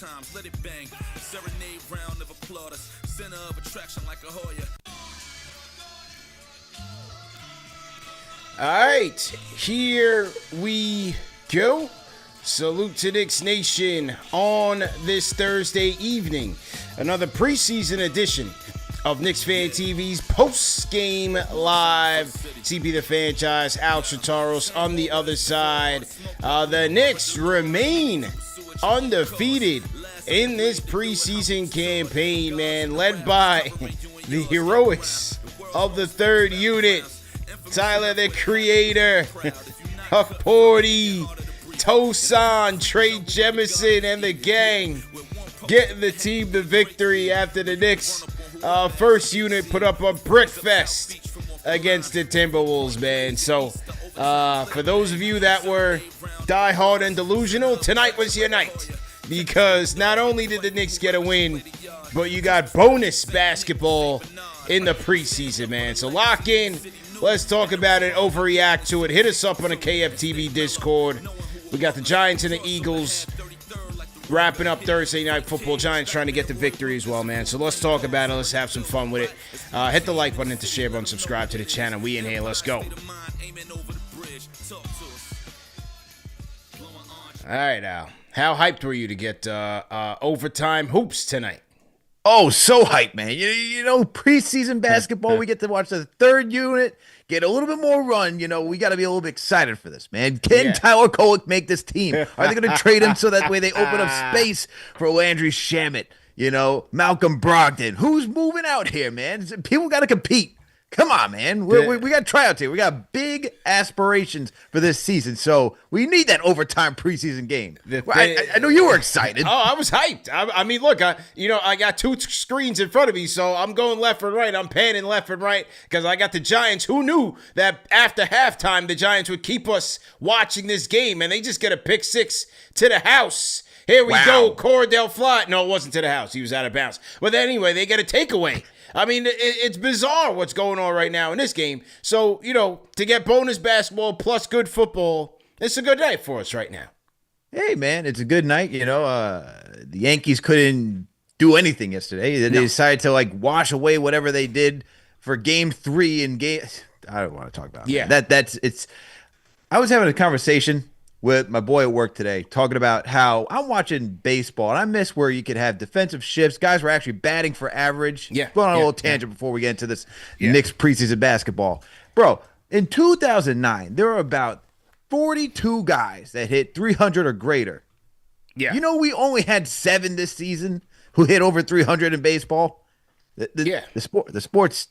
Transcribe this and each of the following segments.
All right, here we go. Salute to Knicks Nation on this Thursday evening. Another preseason edition of KnicksFanTV's post-game live. CP the Fanchise, Alex Trataros on the other side. The Knicks remain undefeated in this preseason campaign, man, led by the heroics of the third unit. Tyler, the Creator, Huckporti, Tosan, Trey Jemion, and the gang getting the team the victory after the Knicks first unit put up a brick fest against the Timberwolves, man. So, for those of you that were diehard and delusional, tonight was your night. Because not only did the Knicks get a win, but you got bonus basketball in the preseason, man. So lock in. Let's talk about it, overreact to it. Hit us up on the KFTV Discord. We got the Giants and the Eagles wrapping up Thursday Night Football. Giants trying to get the victory as well, man. So let's talk about it. Let's have some fun with it. Hit the like button, hit the share button, subscribe to the channel. We in here. Let's go. All right, Al. How hyped were you to get overtime hoops tonight? Oh, so hyped, man. You know, preseason basketball, we get to watch the third unit, get a little bit more run. You know, we got to be a little bit excited for this, man. Can Tyler Kolek make this team? Are they going to trade him so that way they open up space for Landry, Shamet, you know, Malcolm Brogdon? Who's moving out here, man? People got to compete. Come on, man. We got tryouts here. We got big aspirations for this season, so we need that overtime preseason game. I know you were excited. Oh, I was hyped. I mean, look, I got two screens in front of me, so I'm going left and right. I'm panning left and right because I got the Giants. Who knew that after halftime the Giants would keep us watching this game, and they just get a pick six to the house. Here we go, Cordell Flott. No, it wasn't to the house. He was out of bounds. But anyway, they get a takeaway. I mean, it's bizarre what's going on right now in this game. So, you know, to get bonus basketball plus good football, it's a good night for us right now. Hey, man, it's a good night. You know, the Yankees couldn't do anything yesterday. They decided to, like, wash away whatever they did for game 3 and game. I don't want to talk about it. Yeah. I was having a conversation with my boy at work today, talking about how I'm watching baseball, and I miss where you could have defensive shifts. Guys were actually batting for average. Yeah. Going on a little tangent before we get into this Knicks preseason basketball. Bro, in 2009, there were about 42 guys that hit 300 or greater. Yeah. You know, we only had 7 this season who hit over 300 in baseball. The sport's.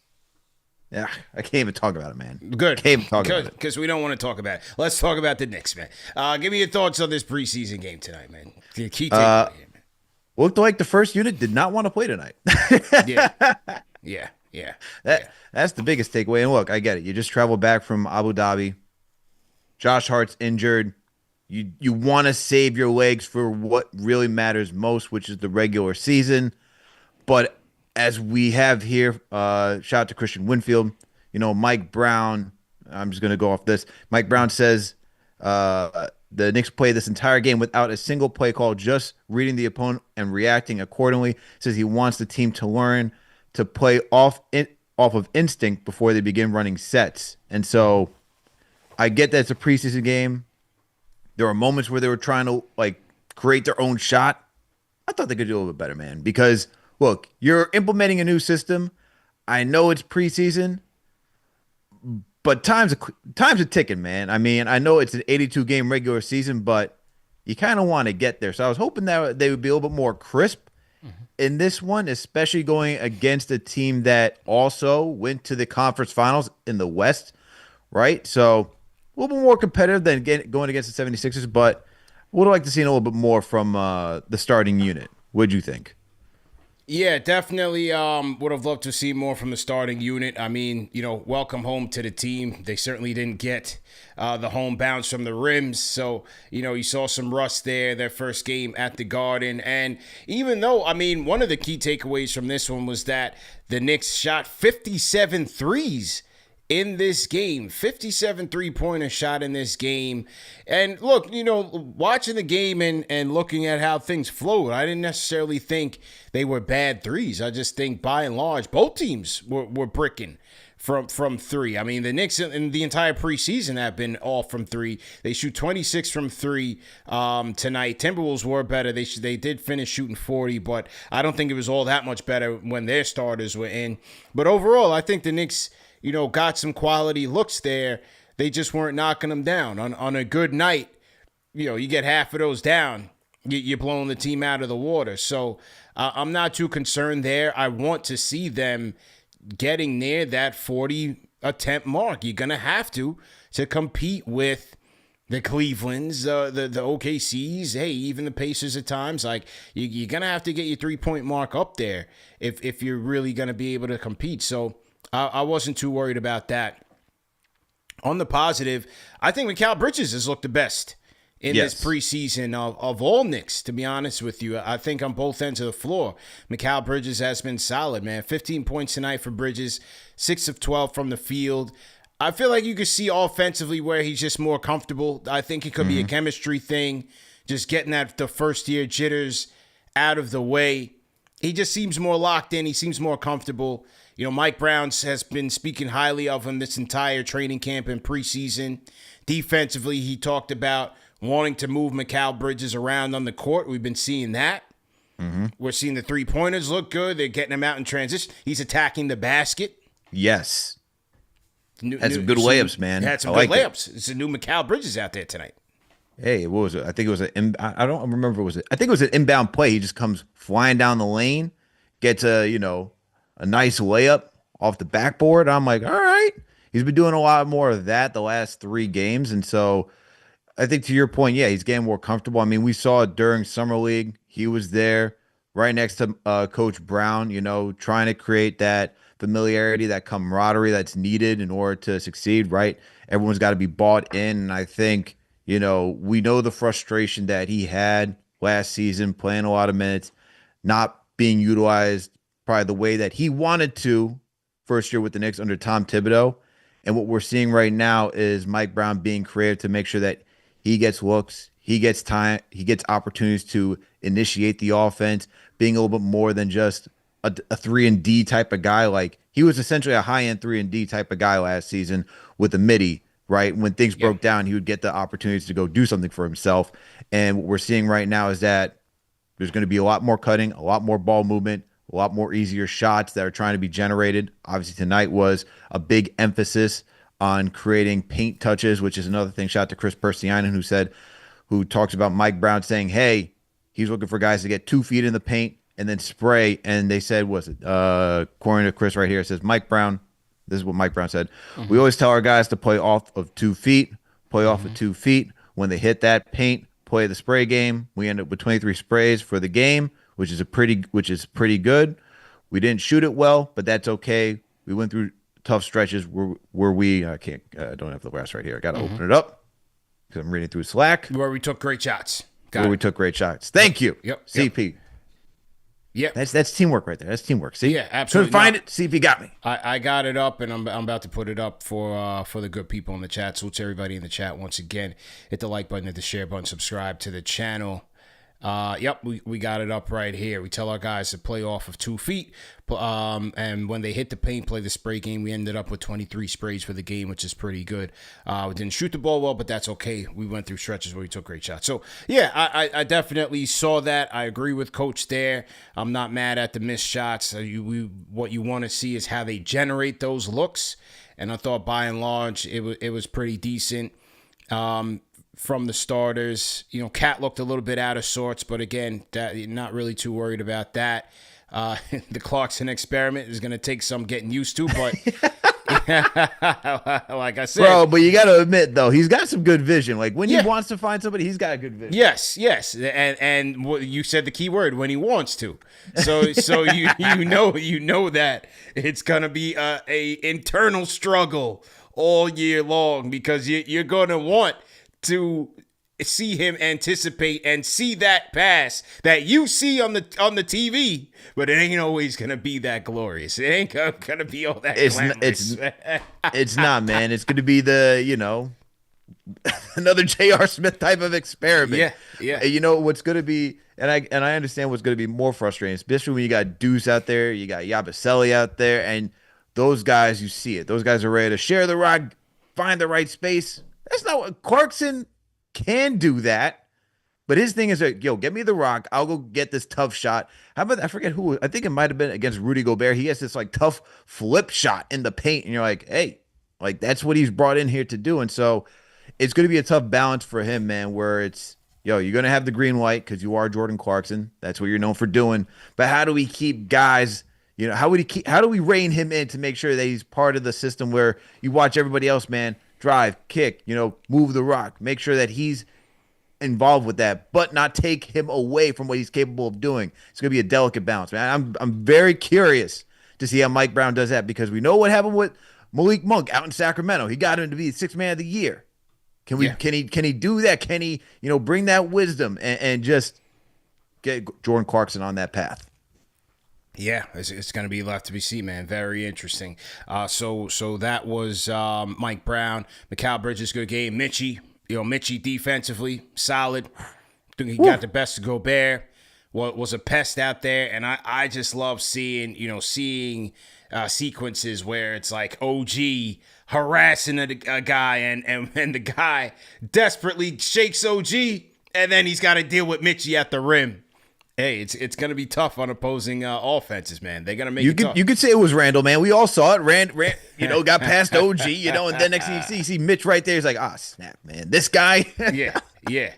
Yeah, I can't even talk about it, man. Good. Can't even talk about it. Because we don't want to talk about it. Let's talk about the Knicks, man. Give me your thoughts on this preseason game tonight, man. The key takeaway here, man. Looked like the first unit did not want to play tonight. Yeah. That's the biggest takeaway. And look, I get it. You just traveled back from Abu Dhabi. Josh Hart's injured. You want to save your legs for what really matters most, which is the regular season. But as we have here, shout out to Christian Winfield. You know, Mike Brown, I'm just going to go off this. Mike Brown says the Knicks played this entire game without a single play call, just reading the opponent and reacting accordingly. Says he wants the team to learn to play off of instinct before they begin running sets. And so I get that it's a preseason game. There were moments where they were trying to, like, create their own shot. I thought they could do a little bit better, man, because look, you're implementing a new system. I know it's preseason, but time's a ticking, man. I mean, I know it's an 82-game regular season, but you kind of want to get there. So I was hoping that they would be a little bit more crisp in this one, especially going against a team that also went to the conference finals in the West, right? So a little bit more competitive than going against the 76ers, but would like to see a little bit more from the starting unit. What'd you think? Yeah, definitely would have loved to see more from the starting unit. I mean, you know, welcome home to the team. They certainly didn't get the home bounce from the rims. So, you know, you saw some rust there, their first game at the Garden. And even though, I mean, one of the key takeaways from this one was that the Knicks shot 57 threes in this game. 57 three-pointer shot in this game. And look, watching the game and looking at how things flowed, I didn't necessarily think they were bad threes. I just think by and large, both teams were bricking from three. I mean, the Knicks in the entire preseason have been off from three. They shoot 26 from three tonight. Timberwolves were better. They did finish shooting 40, but I don't think it was all that much better when their starters were in. But overall, I think the Knicks, got some quality looks there. They just weren't knocking them down. On a good night, you get half of those down, you're blowing the team out of the water. So I'm not too concerned there. I want to see them getting near that 40 attempt mark. You're going to have to compete with the Clevelands, the OKCs, hey, even the Pacers at times. Like, you're going to have to get your three-point mark up there if you're really going to be able to compete. So I wasn't too worried about that. On the positive, I think Mikal Bridges has looked the best in this preseason of all Knicks, to be honest with you. I think on both ends of the floor, Mikal Bridges has been solid, man. 15 points tonight for Bridges, 6 of 12 from the field. I feel like you could see offensively where he's just more comfortable. I think it could be a chemistry thing, just getting the first-year jitters out of the way. He just seems more locked in. He seems more comfortable. Mike Brown has been speaking highly of him this entire training camp and preseason. Defensively, he talked about wanting to move Mikal Bridges around on the court. We've been seeing that. We're seeing the three-pointers look good. They're getting him out in transition. He's attacking the basket. Yes. Had some good layups, man. Had some good layups. It's a new Mikal Bridges out there tonight. Hey, what was it? I think it was I don't remember what it was. I think it was an inbound play. He just comes flying down the lane, gets a nice layup off the backboard. I'm like, all right. He's been doing a lot more of that the last 3 games. And so I think to your point, yeah, he's getting more comfortable. I mean, we saw it during Summer League. He was there right next to Coach Brown, trying to create that familiarity, that camaraderie that's needed in order to succeed, right? Everyone's got to be bought in. And I think, we know the frustration that he had last season, playing a lot of minutes, not being utilized probably the way that he wanted to first year with the Knicks under Tom Thibodeau. And what we're seeing right now is Mike Brown being creative to make sure that he gets looks, he gets time, he gets opportunities to initiate the offense, being a little bit more than just a 3-and-D type of guy. Like, he was essentially a high-end 3-and-D type of guy last season with a midi, right? When things broke down, he would get the opportunities to go do something for himself. And what we're seeing right now is that there's going to be a lot more cutting, a lot more ball movement, a lot more easier shots that are trying to be generated. Obviously, tonight was a big emphasis on creating paint touches, which is another thing. Shout out to Chris Persianen, who talks about Mike Brown saying, hey, he's looking for guys to get 2 feet in the paint and then spray. And they said, according to Chris right here, it says, Mike Brown, this is what Mike Brown said. We always tell our guys to play off of 2 feet, play off of 2 feet. When they hit that paint, play the spray game. We end up with 23 sprays for the game, which is pretty good. We didn't shoot it well, but that's okay. We went through tough stretches where we I don't have the rest right here. I got to open it up because I'm reading through Slack. Where we took great shots. We took great shots. Thank you. Yep. CP. Yep. That's teamwork right there. That's teamwork. See? Yeah, absolutely. Couldn't find it. CP got me. I got it up, and I'm about to put it up for the good people in the chat. So to everybody in the chat, once again, hit the like button, hit the share button, subscribe to the channel. Yep, we got it up right here. We tell our guys to play off of 2 feet, and when they hit the paint, play the spray game. We ended up with 23 sprays for the game, which is pretty good. We didn't shoot the ball well, but that's okay. We went through stretches where we took great shots. So, yeah, I definitely saw that. I agree with Coach there. I'm not mad at the missed shots. What you want to see is how they generate those looks, and I thought by and large it was pretty decent. From the starters, Cat looked a little bit out of sorts, but again, not really too worried about that. The Clarkson experiment is going to take some getting used to, but like I said, bro. But you got to admit, though, he's got some good vision. Like when he wants to find somebody, he's got a good vision. Yes, and you said the key word, when he wants to. So you know that it's going to be a internal struggle all year long because you're going to want to see him anticipate and see that pass that you see on the TV, but it ain't always gonna be that glorious. It ain't gonna be all that glamorous. It's not, man. It's gonna be the another J.R. Smith type of experiment. Yeah. You know what's gonna be, and I understand what's gonna be more frustrating, especially when you got Deuce out there, you got Yabusele out there, and those guys, you see it. Those guys are ready to share the rock, find the right space. That's not what Clarkson can do that. But his thing is like, yo, get me the rock. I'll go get this tough shot. How about, I forget who, I think it might have been against Rudy Gobert. He has this like tough flip shot in the paint. And you're like, hey, like that's what he's brought in here to do. And so it's going to be a tough balance for him, man, where it's, yo, you're going to have the green light because you are Jordan Clarkson. That's what you're known for doing. But how do we keep guys, how do we rein him in to make sure that he's part of the system where you watch everybody else, man, drive, kick, move the rock, make sure that he's involved with that, but not take him away from what he's capable of doing. It's going to be a delicate balance, man. I'm very curious to see how Mike Brown does that because we know what happened with Malik Monk out in Sacramento. He got him to be the sixth man of the year. Can he do that? Can he, bring that wisdom and just get Jordan Clarkson on that path? Yeah, it's going to be left to be seen, man. Very interesting. So that was Mike Brown. Mikal Bridges, good game. Mitchie defensively, solid. He got the best of Gobert. Was a pest out there, and I just love seeing sequences where it's like OG harassing a guy, and the guy desperately shakes OG, and then he's got to deal with Mitchie at the rim. Hey, it's going to be tough on opposing offenses, man. They're going to make it tough. You could say it was Randall, man. We all saw it. Rand got past OG, and then next thing you see Mitch right there. He's like, snap, man. This guy. Yeah.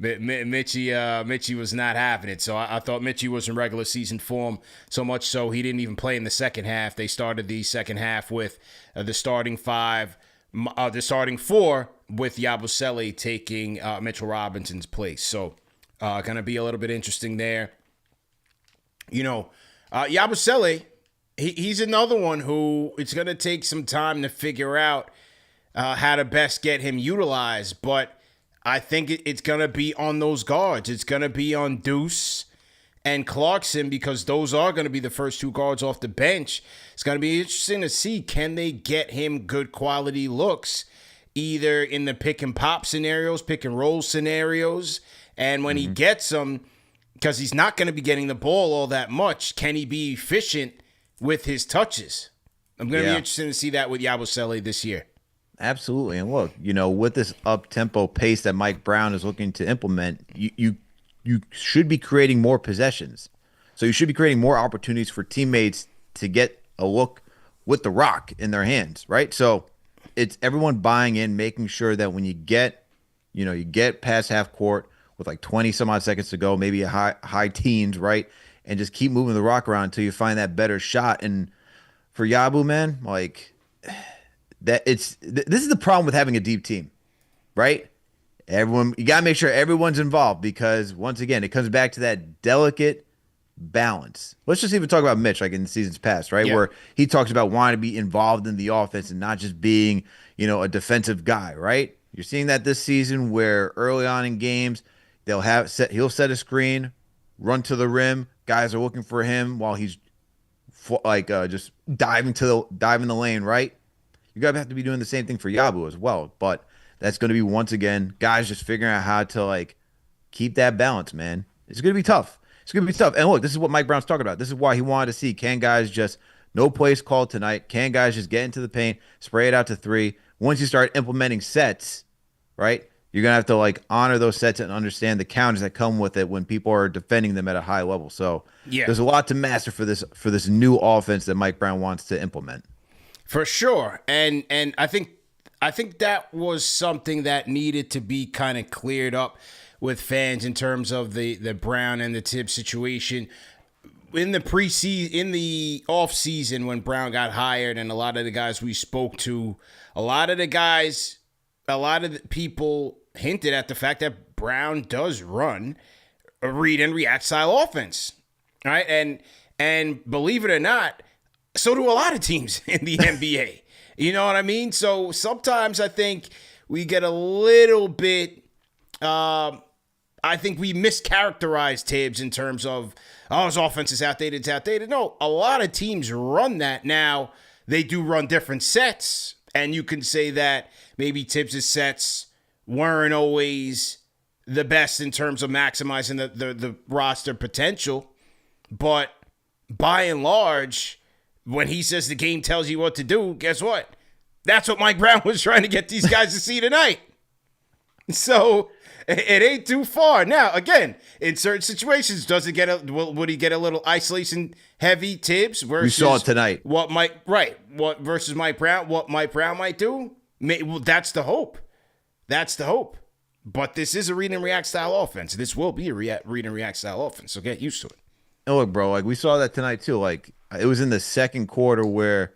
Mitchie was not having it. So I thought Mitchie was in regular season form, so much so he didn't even play in the second half. They started the second half with the starting four with Yabusele taking Mitchell Robinson's place. So going to be a little bit interesting there. Yabusele, he's another one who it's going to take some time to figure out how to best get him utilized. But I think it's going to be on those guards. It's going to be on Deuce and Clarkson because those are going to be the first two guards off the bench. It's going to be interesting to see, can they get him good quality looks, either in the pick and pop scenarios, pick and roll scenarios, and when he gets them, because he's not going to be getting the ball all that much, can he be efficient with his touches? I'm going to be interested to see that with Yabusele this year. Absolutely. And look, with this up-tempo pace that Mike Brown is looking to implement, you should be creating more possessions. So you should be creating more opportunities for teammates to get a look with the rock in their hands, right? So it's everyone buying in, making sure that when you get past half court with like 20 some odd seconds to go, maybe a high teens, right? And just keep moving the rock around until you find that better shot. And for Yabu, man, like this is the problem with having a deep team, right? You got to make sure everyone's involved because once again, it comes back to that delicate balance. Let's just even talk about Mitch, like in the seasons past, right? Yeah. Where he talks about wanting to be involved in the offense and not just being, a defensive guy, right? You're seeing that this season where early on in games, he'll set a screen, run to the rim. Guys are looking for him while he's just diving the lane, right? You gotta have to be doing the same thing for Yabu as well. But that's going to be, once again, guys just figuring out how to keep that balance, man. It's going to be tough. It's going to be tough. And look, this is what Mike Brown's talking about. This is why he wanted to see, can guys just, no plays called tonight, can guys just get into the paint, spray it out to three. Once you start implementing sets, right, you're going to have to honor those sets and understand the counters that come with it when people are defending them at a high level. So there's a lot to master for this new offense that Mike Brown wants to implement. For sure. And I think that was something that needed to be kind of cleared up with fans in terms of the Brown and the Tibbs situation. In the preseason, in the offseason when Brown got hired, and a lot of the guys we spoke to, a lot of the people hinted at the fact that Brown does run a read and react style offense. Right? And believe it or not, so do a lot of teams in the NBA. You know what I mean? So sometimes I think we get a little bit I think we mischaracterized Tibbs in terms of, oh, his offense is outdated, it's outdated. No, a lot of teams run that now. They do run different sets, and you can say that maybe Tibbs' sets weren't always the best in terms of maximizing the roster potential. But by and large, when he says the game tells you what to do, guess what? That's what Mike Brown was trying to get these guys to see tonight. So it ain't too far. Now, again, in certain situations, would he get a little isolation heavy Tibbs versus We saw it tonight. What versus Mike Brown? What Mike Brown might do? Well, that's the hope. That's the hope. But this is a read and react style offense. This will be a read and react style offense. So get used to it. And look, bro, like we saw that tonight too. Like it was in the second quarter where,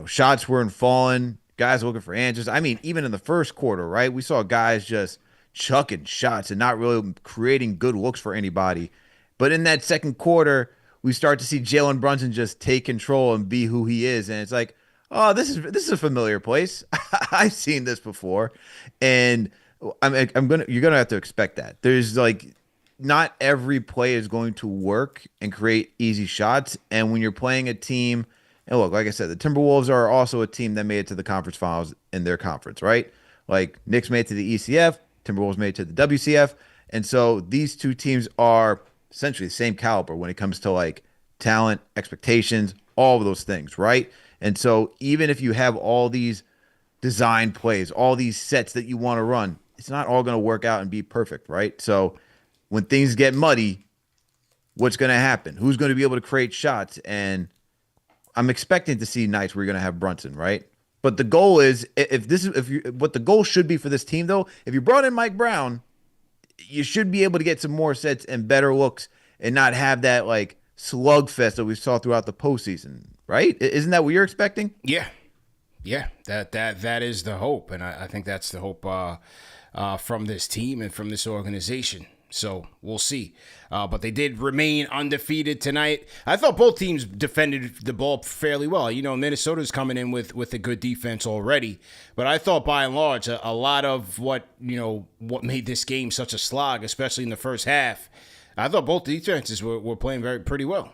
shots weren't falling. Guys looking for answers. I mean, even in the first quarter, right? We saw guys just chucking shots and not really creating good looks for anybody. But in that second quarter, we start to see Jalen Brunson just take control and be who he is. And it's like, oh, this is a familiar place. I've seen this before. And you're gonna have to expect that. There's like not every play is going to work and create easy shots. And when you're playing a team, and look, like I said, the Timberwolves are also a team that made it to the conference finals in their conference, right? Like Knicks made it to the ECF, Timberwolves made it to the WCF. And so these two teams are essentially the same caliber when it comes to like talent, expectations, all of those things, right? And so even if you have all these design plays, all these sets that you want to run, it's not all going to work out and be perfect, right? So when things get muddy, what's going to happen? Who's going to be able to create shots? And I'm expecting to see nights where you're going to have Brunson, right? But the goal is, what the goal should be for this team, though, if you brought in Mike Brown, you should be able to get some more sets and better looks and not have that like slugfest that we saw throughout the postseason, right? Isn't that what you're expecting? Yeah. That is the hope, and I think that's the hope from this team and from this organization. So we'll see. But they did remain undefeated tonight. I thought both teams defended the ball fairly well. Minnesota's coming in with a good defense already. But I thought by and large, a lot of what made this game such a slog, especially in the first half, I thought both defenses were playing pretty well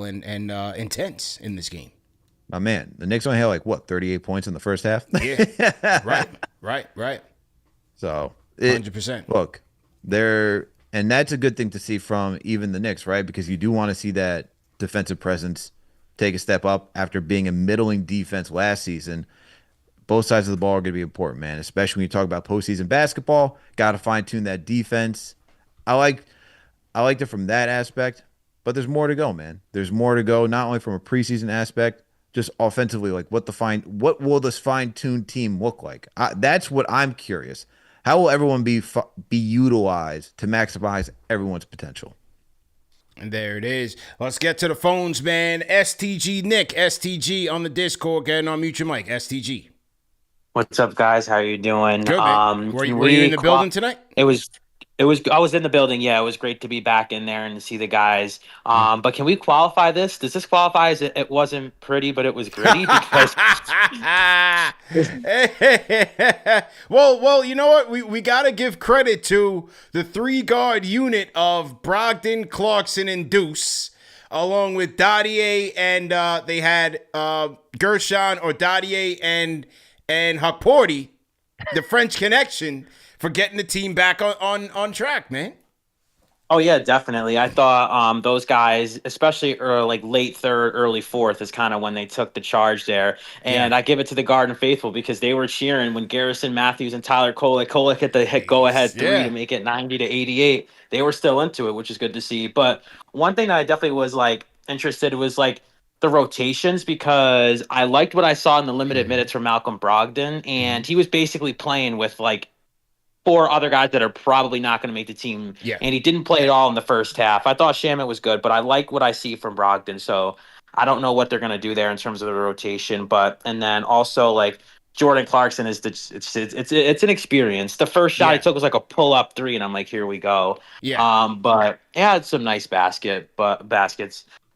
and intense in this game. My man, the Knicks only had 38 points in the first half? Yeah, right. So 100%. Look, and that's a good thing to see from even the Knicks, right? Because you do want to see that defensive presence take a step up after being a middling defense last season. Both sides of the ball are going to be important, man, especially when you talk about postseason basketball. Got to fine-tune that defense. I liked it from that aspect, but there's more to go, man. There's more to go, not only from a preseason aspect, just offensively, like what will this fine-tuned team look like? That's what I'm curious. How will everyone be utilized to maximize everyone's potential? And there it is. Let's get to the phones, man. STG Nick, STG on the Discord. Go ahead and unmute your mic, STG. What's up, guys? How you doing? Good, man. Were you in the building tonight? It was. I was in the building. Yeah, it was great to be back in there and to see the guys. But can we qualify this? Does this qualify as it wasn't pretty, but it was gritty? Because well, you know what? We got to give credit to the 3-guard unit of Brogdon, Clarkson, and Deuce, along with Dadier, and they had Gershon or Dadier and Huckporti, the French connection, for getting the team back on track, man. Oh yeah, definitely. I thought those guys, especially late third, early fourth, is kind of when they took the charge there. And I give it to the Garden Faithful because they were cheering when Garrison Matthews and Tyler Kolek hit the go-ahead three to make it 90-88. They were still into it, which is good to see. But one thing that I definitely was interested was the rotations, because I liked what I saw in the limited minutes from Malcolm Brogdon, and he was basically playing with 4 other guys that are probably not going to make the team. Yeah. And he didn't play at all in the first half. I thought Shamet was good, but I like what I see from Brogdon. So I don't know what they're going to do there in terms of the rotation. And then also Jordan Clarkson is it's an experience. The first shot he took was a pull up 3, and I'm like, here we go. Yeah. But he had some nice baskets.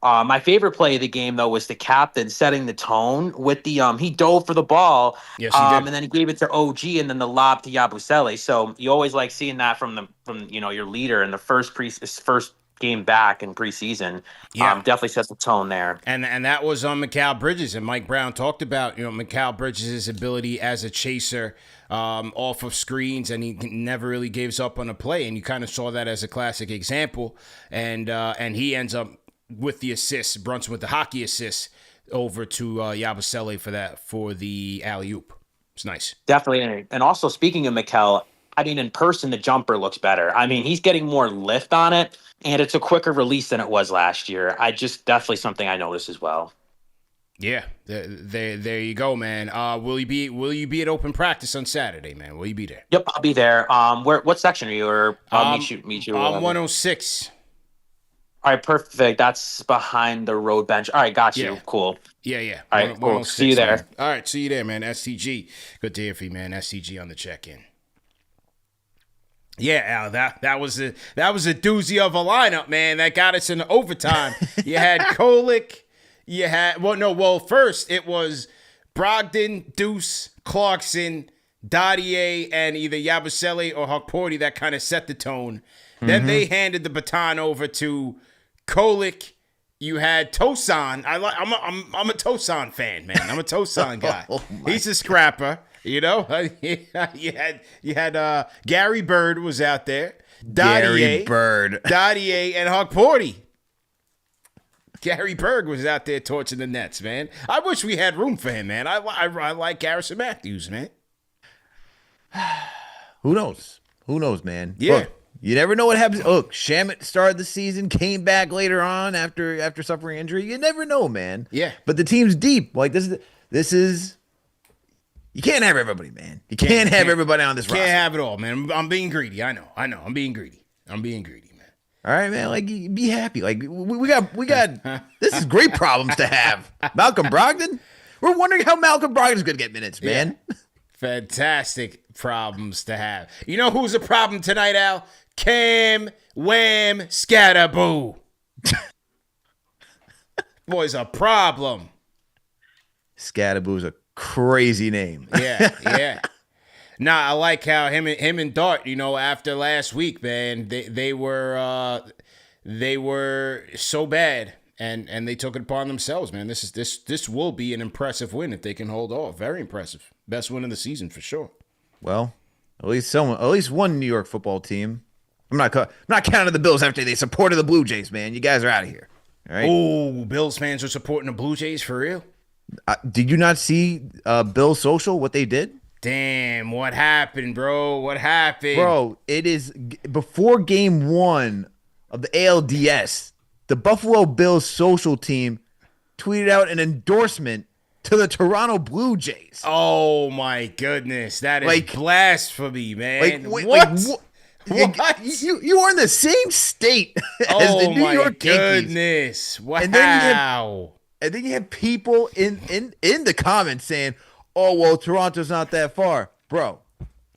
My favorite play of the game, though, was the captain setting the tone with the he dove for the ball, Yes, he did. and then he gave it to OG, and then the lob to Yabusele. So you always like seeing that from your leader in the first game back in preseason. Yeah. Definitely sets the tone there. And that was on Mikal Bridges, and Mike Brown talked about Mikal Bridges' ability as a chaser off of screens, and he never really gives up on a play, and you kind of saw that as a classic example, and he ends up with the assist, Brunson with the hockey assist over to Yabusele for the alley-oop. It's nice. Definitely. And also, speaking of Mikal, I mean, in person, the jumper looks better. I mean, he's getting more lift on it, and it's a quicker release than it was last year. Definitely something I noticed as well. Yeah, there you go, man. Will you be at open practice on Saturday, man? Will you be there? Yep, I'll be there. What section are you? Or I'll meet you. I'm 106. All right, perfect. That's behind the road bench. All right, got you. Yeah. Cool. Yeah. All right, cool. See you there. Man. All right, see you there, man. STG. Good to hear from you, man. STG on the check-in. Yeah, Al, that was a doozy of a lineup, man. That got us in overtime. You had Kolek. You had first it was Brogdon, Deuce, Clarkson, Dadier, and either Yabusele or Huckporti that kind of set the tone. Then they handed the baton over to Kolek. You had Tosan. I'm a Tosan fan, man. I'm a Tosan guy. He's a scrapper. You had Gary Bird was out there. Gary Bird. Dadier and Huckporti. Gary Bird was out there torching the Nets, man. I wish we had room for him, man. I like Garrison Matthews, man. Who knows? Who knows, man? Yeah. Look, you never know what happens. Look, Shamet started the season, came back later on after suffering injury. You never know, man. Yeah. But the team's deep. Like this is. You can't have everybody, man. You can't have everybody on this roster. Can't have it all, man. I'm being greedy. I know. I'm being greedy. Man. All right, man. Like, be happy. Like, we got. This is great problems to have. Malcolm Brogdon. We're wondering how Malcolm Brogdon's going to get minutes, man. Yeah. Fantastic problems to have. You know who's a problem tonight, Al? Cam Wham Scatterboo. Boy's a problem. Scatterboo's a crazy name. Yeah. Nah, I like how him and Dart, after last week, man, they were so bad and they took it upon themselves, man. This will be an impressive win if they can hold off. Very impressive. Best win of the season for sure. Well, at least one New York football team. I'm not counting the Bills after they supported the Blue Jays, man. You guys are out of here. All right. Oh, Bills fans are supporting the Blue Jays for real? Did you not see Bill's social, what they did? Damn, what happened, bro? What happened? Bro, it is before game 1 of the ALDS, the Buffalo Bills social team tweeted out an endorsement to the Toronto Blue Jays. Oh, my goodness. That is blasphemy, man. What? What? You are in the same state as the New York Yankees. Oh, my goodness. Wow. And then you have people in the comments saying, oh, well, Toronto's not that far. Bro,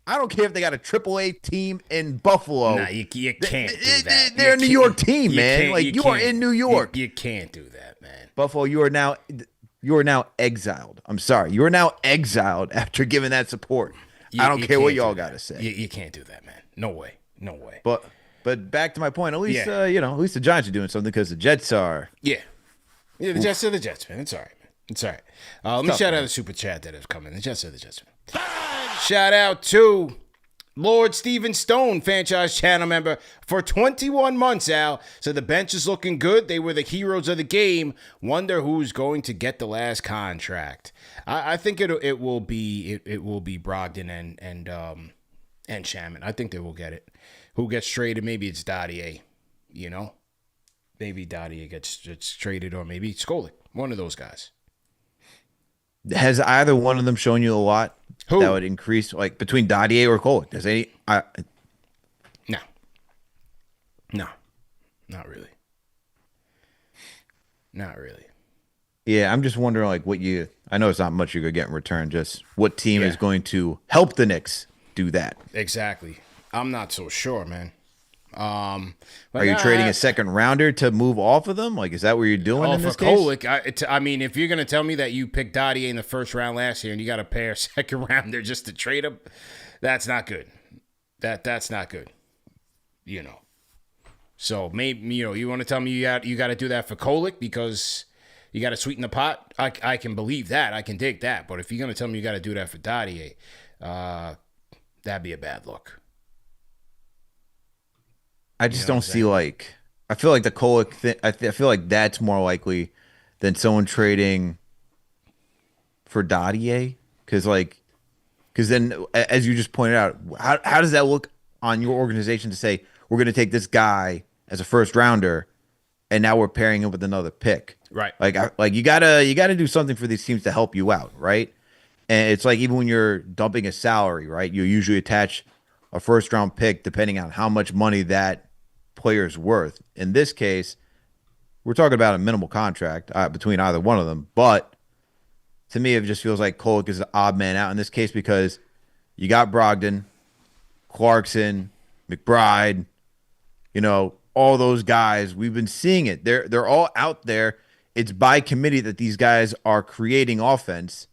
I don't care if they got a AAA team in Buffalo. Nah, you can't do that. They're a New York team, man. Like, you are in New York. You can't do that, man. Buffalo, you are now exiled. I'm sorry. You are now exiled after giving that support. I don't care what y'all got to say. You can't do that, man. No way. But back to my point, at least the Giants are doing something because the Jets are. Yeah, the Jets are the Jets, man. It's all right, man. It's all right. Let me shout out the super chat that has come in. The Jets are the Jets, man. Shout out to Lord Steven Stone, franchise channel member for 21 months, Al. So the bench is looking good. They were the heroes of the game. Wonder who's going to get the last contract. I think it will be Brogdon and Shamet. I think they will get it. Who gets traded? Maybe it's Dadier. Maybe Dadier gets traded, or maybe it's Kolek. One of those guys. Has either one of them shown you a lot that would increase, like between Dadier or Kolek? Does any? No, not really. Not really. Yeah, I'm just wondering, like, I know it's not much you're gonna get in return. Just what team is going to help the Knicks do that? Exactly. I'm not so sure, man. Are you trading a second rounder to move off of them? Like, is that what you're doing in this case? Kolek, I mean, if you're going to tell me that you picked Dottie in the first round last year and you got to pay a second rounder just to trade him, that's not good. That's not good. So maybe you want to tell me you got to do that for Kolek because you got to sweeten the pot. I can believe that. I can dig that. But if you're going to tell me you got to do that for Dottie, that'd be a bad look. I just don't see I feel like the Kolek thing. I feel like that's more likely than someone trading for Dottie, because then, as you just pointed out, how does that look on your organization to say we're going to take this guy as a first rounder, and now we're pairing him with another pick, right? Like you gotta do something for these teams to help you out, right? And it's like even when you're dumping a salary, right? You usually attach a first round pick depending on how much money that player's worth. In this case, we're talking about a minimal contract between either one of them, but to me, it just feels like Kolek is an odd man out in this case because you got Brogdon, Clarkson, McBride, all those guys. We've been seeing it. They're all out there. It's by committee that these guys are creating offense.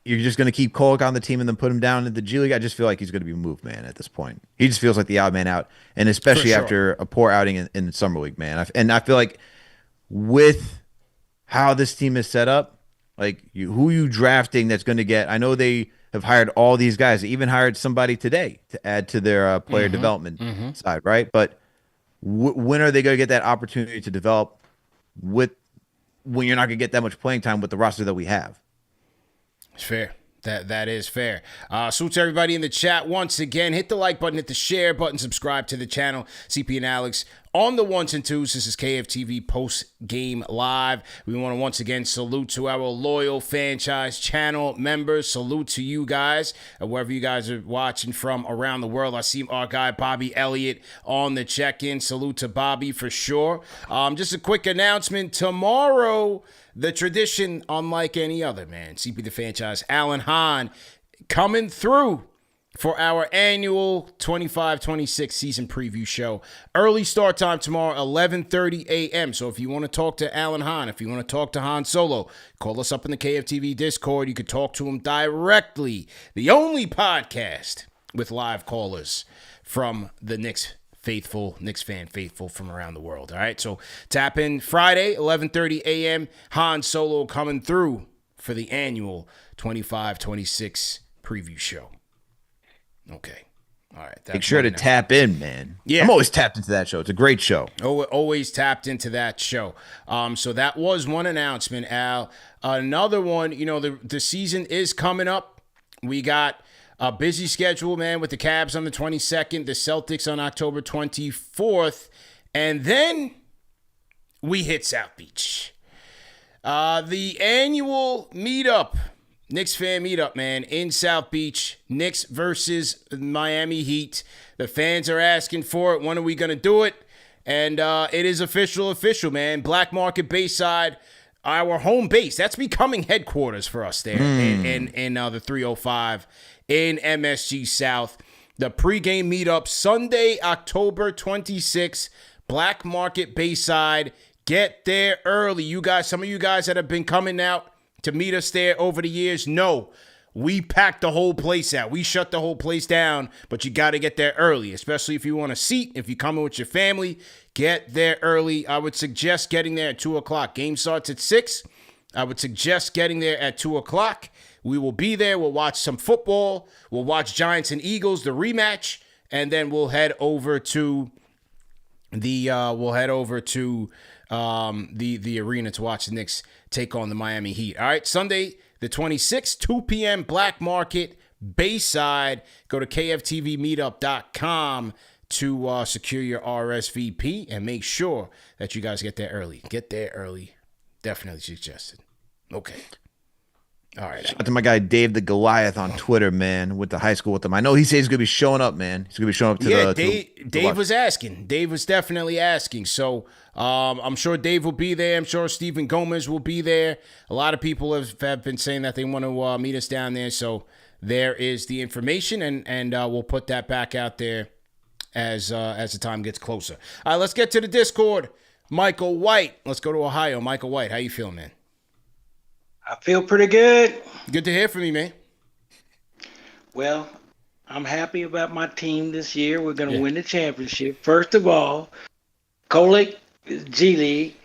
You're just going to keep Kolek on the team and then put him down in the G League. I just feel like he's going to be moved, man, at this point. He just feels like the odd man out, and especially after a poor outing in the Summer League, man. And I feel like with how this team is set up, like who you drafting that's going to get – I know they have hired all these guys. They even hired somebody today to add to their player development side, right? But when are they going to get that opportunity to develop when you're not going to get that much playing time with the roster that we have? It's fair. That is fair. Salute to everybody in the chat once again. Hit the like button, hit the share button, subscribe to the channel. CP and Alex on the ones and twos. This is KFTV Post Game Live. We want to once again salute to our loyal Fanchise channel members. Salute to you guys, wherever you guys are watching from around the world. I see our guy Bobby Elliott on the check-in. Salute to Bobby for sure. Just a quick announcement. Tomorrow, the tradition unlike any other, man. CP the Fanchise, Alan Hahn coming through for our annual 25-26 season preview show. Early start time tomorrow, 11:30 a.m. So if you want to talk to Alan Hahn, if you want to talk to Han Solo, call us up in the KFTV Discord. You could talk to him directly. The only podcast with live callers from the Knicks faithful, Knicks fan faithful from around the world. All right, so tap in Friday, 11:30 a.m. Han Solo coming through for the annual 25-26 preview show. Okay. All right. Make sure to tap in, man. Yeah. I'm always tapped into that show. It's a great show. Always tapped into that show. So that was one announcement, Al. Another one, the season is coming up. We got a busy schedule, man, with the Cavs on the 22nd, the Celtics on October 24th, and then we hit South Beach. The annual Meetup, Knicks fan Meetup, man, in South Beach. Knicks versus Miami Heat. The fans are asking for it. When are we going to do it? And it is official, man. Black Market Bayside, our home base. That's becoming headquarters for us there in the 305 in MSG South. The pregame meetup Sunday, October 26th, Black Market Bayside. Get there early. You guys, some of you guys that have been coming out to meet us there over the years know we packed the whole place out. We shut the whole place down, but you got to get there early, especially if you want a seat. If you're coming with your family, get there early. I would suggest getting there at 2 o'clock. Game starts at 6. I would suggest getting there at 2 o'clock. We will be there. We'll watch some football. We'll watch Giants and Eagles, the rematch, and then we'll head over to the arena to watch the Knicks take on the Miami Heat. All right, Sunday the 26th, 2 p.m. Black Market Bayside. Go to KFTVmeetup.com to secure your RSVP and make sure that you guys get there early. Get there early. Definitely suggested. Okay. All right. Shout out to my guy Dave the Goliath on Twitter, man. Went to high school with him. I know he says he's gonna be showing up, man. He's gonna be showing up to Dave was asking. Dave was definitely asking. So I'm sure Dave will be there. I'm sure Stephen Gomez will be there. A lot of people have been saying that they want to meet us down there. So there is the information, and we'll put that back out there as the time gets closer. All right, let's get to the Discord. Michael White. Let's go to Ohio. Michael White, how you feeling, man? I feel pretty good. Good to hear from you, man. Well, I'm happy about my team this year. We're going to win the championship. First of all, Kolek, G League.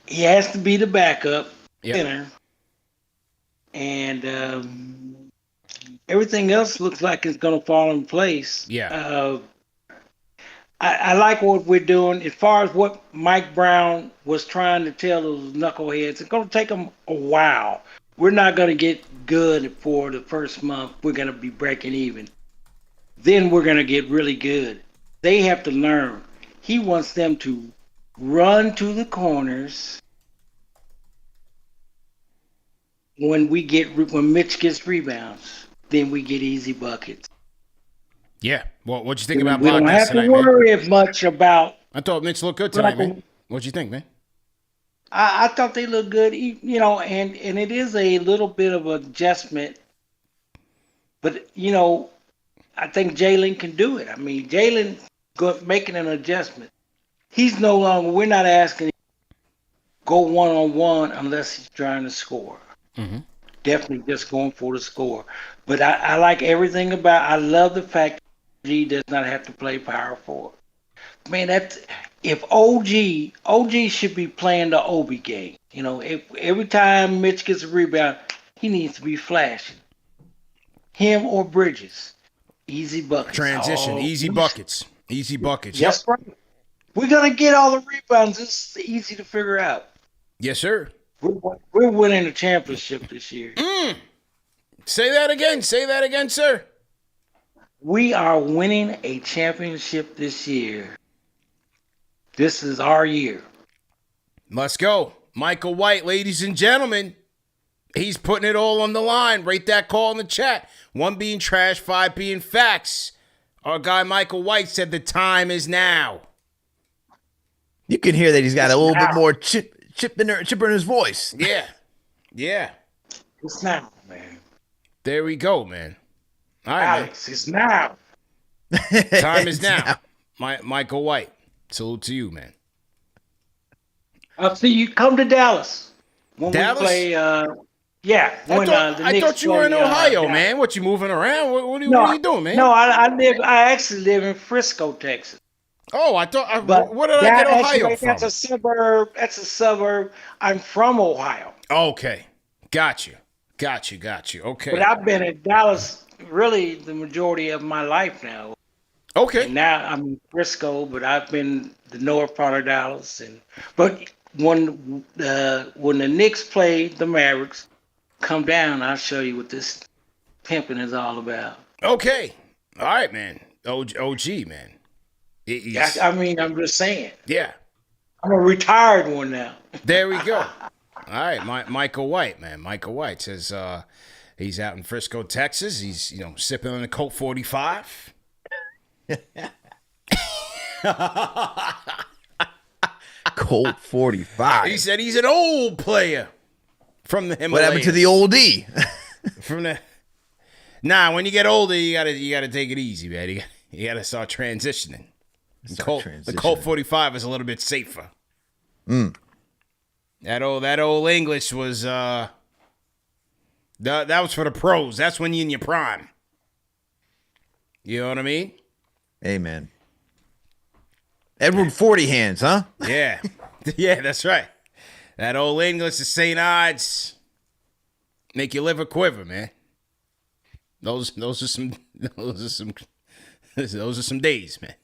He has to be the backup center. And everything else looks like it's going to fall in place. Yeah. I like what we're doing. As far as what Mike Brown was trying to tell those knuckleheads, it's going to take them a while. We're not going to get good for the first month. We're going to be breaking even. Then we're going to get really good. They have to learn. He wants them to run to the corners when Mitch gets rebounds. Then we get easy buckets. Yeah. Well, what'd you think about We don't have to worry as much about. I thought Mitch looked good tonight, man. What'd you think, man? I thought they looked good, and it is a little bit of adjustment. But, I think Jalen can do it. I mean, Jalen making an adjustment. He's no longer, we're not asking him to go one-on-one unless he's trying to score. Mm-hmm. Definitely just going for the score. But I like everything I love the fact that G does not have to play power forward. Man, if OG should be playing the Obi game. If every time Mitch gets a rebound, he needs to be flashing. Him or Bridges. Easy buckets. Transition, easy buckets. Easy buckets. That's right. We're going to get all the rebounds. It's easy to figure out. Yes, sir. We're winning the championship this year. Say that again. Say that again, sir. We are winning a championship this year. This is our year. Let's go. Michael White, ladies and gentlemen. He's putting it all on the line. Rate that call in the chat. 1 being trash, 5 being facts. Our guy Michael White said the time is now. You can hear that he's got a little bit more chipper in his voice. Yeah. Yeah. It's now, man. There we go, man. All right, Alex, it's now. Time is now. Michael White. Salute to you, man. I'll see you come to Dallas. When Dallas? We play, I thought you were in Ohio, man. What, you moving around? What are you doing, man? No, I actually live in Frisco, Texas. Oh, I thought. Where did I get Ohio from? That's a suburb. I'm from Ohio. Okay, got you. Okay, but I've been in Dallas really the majority of my life now. Okay. And now I'm in Frisco, but I've been the north part of Dallas. But when the Knicks play the Mavericks, come down. I'll show you what this pimping is all about. Okay. All right, man. OG, man. I'm just saying. Yeah. I'm a retired one now. There we go. All right, Michael White, man. Michael White says he's out in Frisco, Texas. He's sipping on a Colt 45. Colt 45. He said he's an old player from the Himalayas. What happened to the oldie? When you get older, you gotta take it easy, man. You gotta start transitioning. The Colt 45 is a little bit safer. That old English was that was for the pros. That's when you're in your prime. You know what I mean? Hey, man. Edward 40 hands, huh? Yeah. Yeah, that's right. That old English is St. Ides. Make your liver quiver, man. Those are some days, man.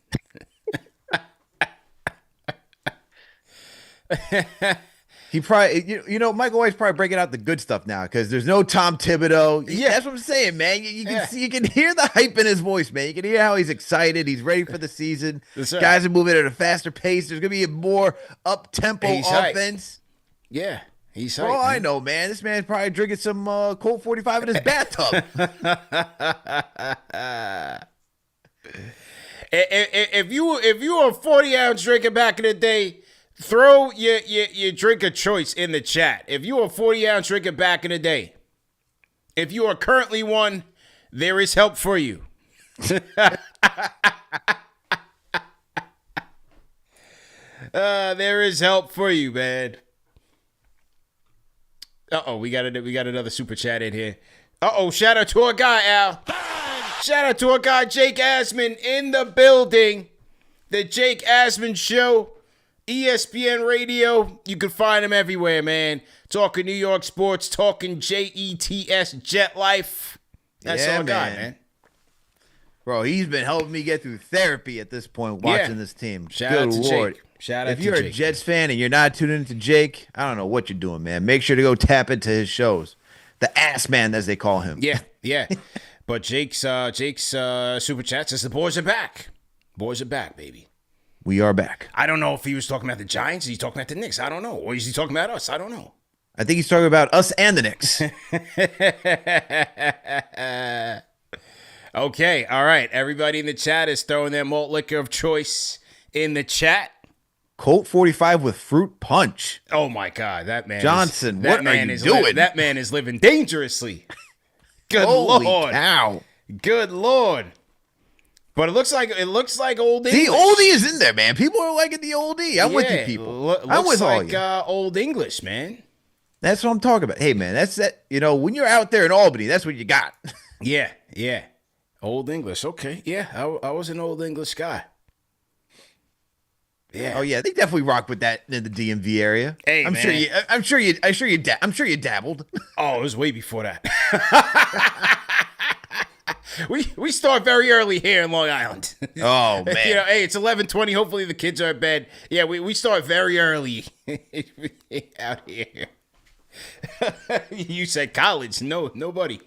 He probably, Michael White's probably breaking out the good stuff now because there's no Tom Thibodeau. Yeah, that's what I'm saying, man. You can see, you can hear the hype in his voice, man. You can hear how he's excited. He's ready for the season. Right. Guys are moving at a faster pace. There's gonna be a more up-tempo offense. Hype. Yeah, he's hype. Oh, I know, man. This man's probably drinking some Colt 45 in his bathtub. If you were a 40-ounce drinker back in the day, throw your drink of choice in the chat. If you were a 40-ounce drinker back in the day, if you are currently one, there is help for you. There is help for you, man. We got another super chat in here. Shout out to our guy, Al. Shout out to our guy, Jake Asman, in the building. The Jake Asman Show, ESPN Radio. You can find him everywhere, man. Talking New York sports, talking JETS, Jet Life. That's our guy, man. Bro, he's been helping me get through therapy at this point watching this team. Shout out to Lord. Jake. Shout out if to you're Jake. a Jets fan and you're not tuning into Jake, I don't know what you're doing, man. Make sure to go tap into his shows. The ass man, as they call him. Yeah. But Jake's super chat says the boys are back. Boys are back, baby. We are back. I don't know if he was talking about the Giants. Is he talking about the Knicks? I don't know. Or is he talking about us? I don't know. I think he's talking about us and the Knicks. Okay, all right. Everybody in the chat is throwing their malt liquor of choice in the chat. Colt 45 with fruit punch. Oh my God, that man Johnson, what are you doing? That man is living dangerously. Good Holy Lord. cow. Good Lord. But it looks like old English. The oldie is in there, man. People are liking the oldie. I'm with you people. I'm with all you. Old English, man. That's what I'm talking about. Hey, man, that's that. You know, when you're out there in Albany, that's what you got. Yeah. Old English. Okay. Yeah, I was an Old English guy. Yeah. Oh yeah, they definitely rock with that in the DMV area. Hey, I'm sure you dabbled. Oh, it was way before that. We start very early here in Long Island. Oh man. You know, hey, it's 11:20. Hopefully the kids are at bed. Yeah, we start very early out here. You said college. No, nobody.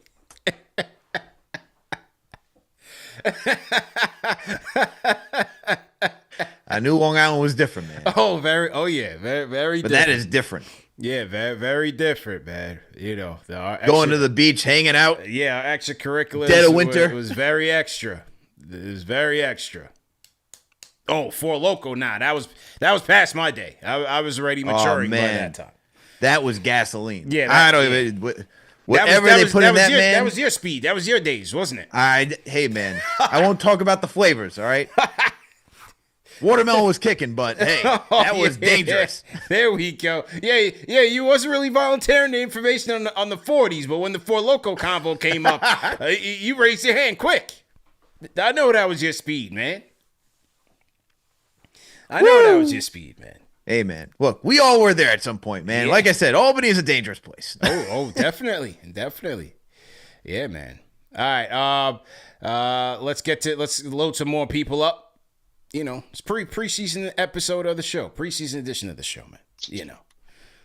I knew Long Island was different, man. Very But different. that is different. Yeah, very, very different, man. You know, Going to the beach, hanging out. Yeah, our extracurriculars. Dead of winter. It was very extra. It was very extra. Oh, Four Loko, nah, that was past my day. I was already maturing by that time. That was gasoline. Yeah, I don't even. Whatever they put in that, man. That was your speed. That was your days, wasn't it? Hey, man, I won't talk about the flavors, all right? Watermelon was kicking, but hey, that was dangerous. There we go. Yeah, you wasn't really volunteering the information on the 40s, but when the Four Loko convo came up, you raised your hand quick. I know that was your speed, man. That was your speed, man. Hey, man. Look, we all were there at some point, man. Yeah. Like I said, Albany is a dangerous place. Definitely. Yeah, man. All right. Let's load some more people up. You know, it's preseason episode of the show, preseason edition of the show, man. You know,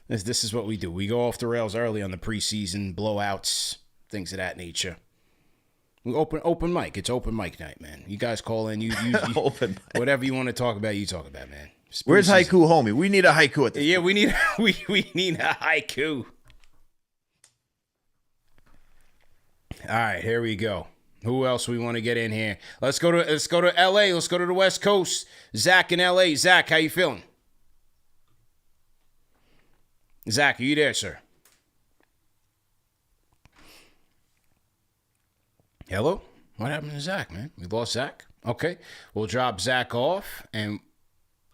this is what we do. We go off the rails early on the preseason blowouts, things of that nature. We open mic. It's open mic night, man. You guys call in. You Open mic. Whatever you want to talk about, you talk about, man. Where's haiku, homie? We need a haiku at this. Yeah, we need a haiku. All right, here we go. Who else we want to get in here? Let's go to LA. Let's go to the West Coast. Zach in LA. Zach, how you feeling? Zach, are you there, sir? Hello? What happened to Zach, man? We lost Zach? Okay. We'll drop Zach off. And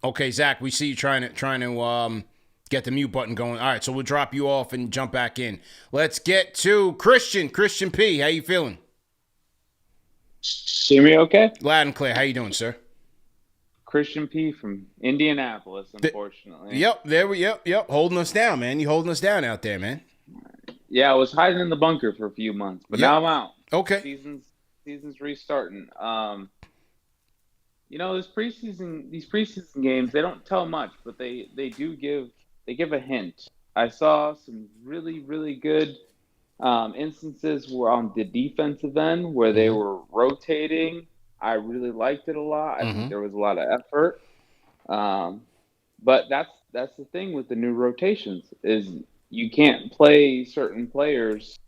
okay, Zach, we see you trying to get the mute button going. All right, so we'll drop you off and jump back in. Let's get to Christian P. How you feeling? See me okay? Loud and clear. How you doing, sir? Christian P. from Indianapolis, unfortunately. Yep. Holding us down, man. You holding us down out there, man. Yeah, I was hiding in the bunker for a few months, but now I'm out. Okay. Season's restarting. You know, these preseason games, they don't tell much, but they give a hint. I saw some really, really good instances were on the defensive end where they were rotating. I really liked it a lot. I think there was a lot of effort. But that's the thing with the new rotations is you can't play certain players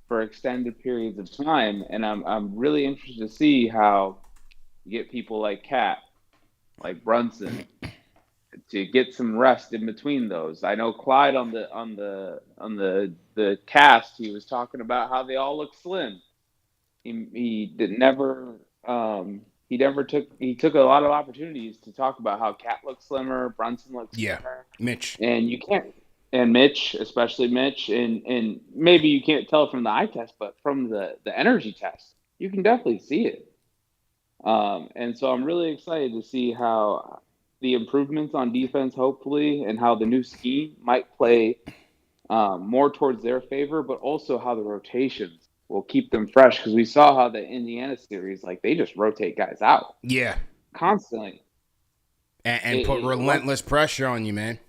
for extended periods of time. And I'm really interested to see how you get people like Cat, like Brunson, to get some rest in between those. I know Clyde on the cast, he was talking about how they all look slim. He did never. He took a lot of opportunities to talk about how Cat looks slimmer, Brunson looks Yeah, slimmer, Mitch. and you can't. And Mitch, especially Mitch, and maybe you can't tell from the eye test, but from the energy test, you can definitely see it. And so I'm really excited to see how the improvements on defense, hopefully, and how the new scheme might play more towards their favor, but also how the rotations will keep them fresh. Because we saw how the Indiana series, like they just rotate guys out Yeah, constantly, and put relentless pressure on you, man.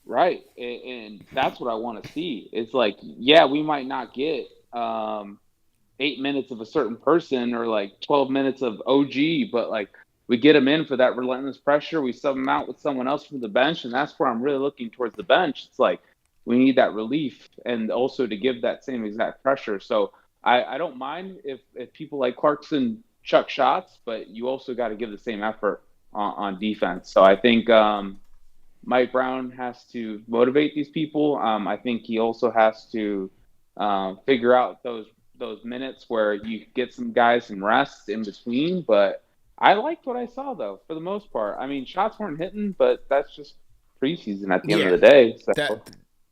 right? And that's what I want to see. It's like, yeah, we might not get 8 minutes of a certain person or like 12 minutes of OG, but like we get them in for that relentless pressure. We sub them out with someone else from the bench, and that's where I'm really looking towards the bench. It's like we need that relief and also to give that same exact pressure. So I don't mind if people like Clarkson chuck shots, but you also got to give the same effort on defense. So I think Mike Brown has to motivate these people. I think he also has to figure out those minutes where you get some guys some rest in between. But I liked what I saw, though, for the most part. I mean, shots weren't hitting, but that's just preseason at the end of the day. So.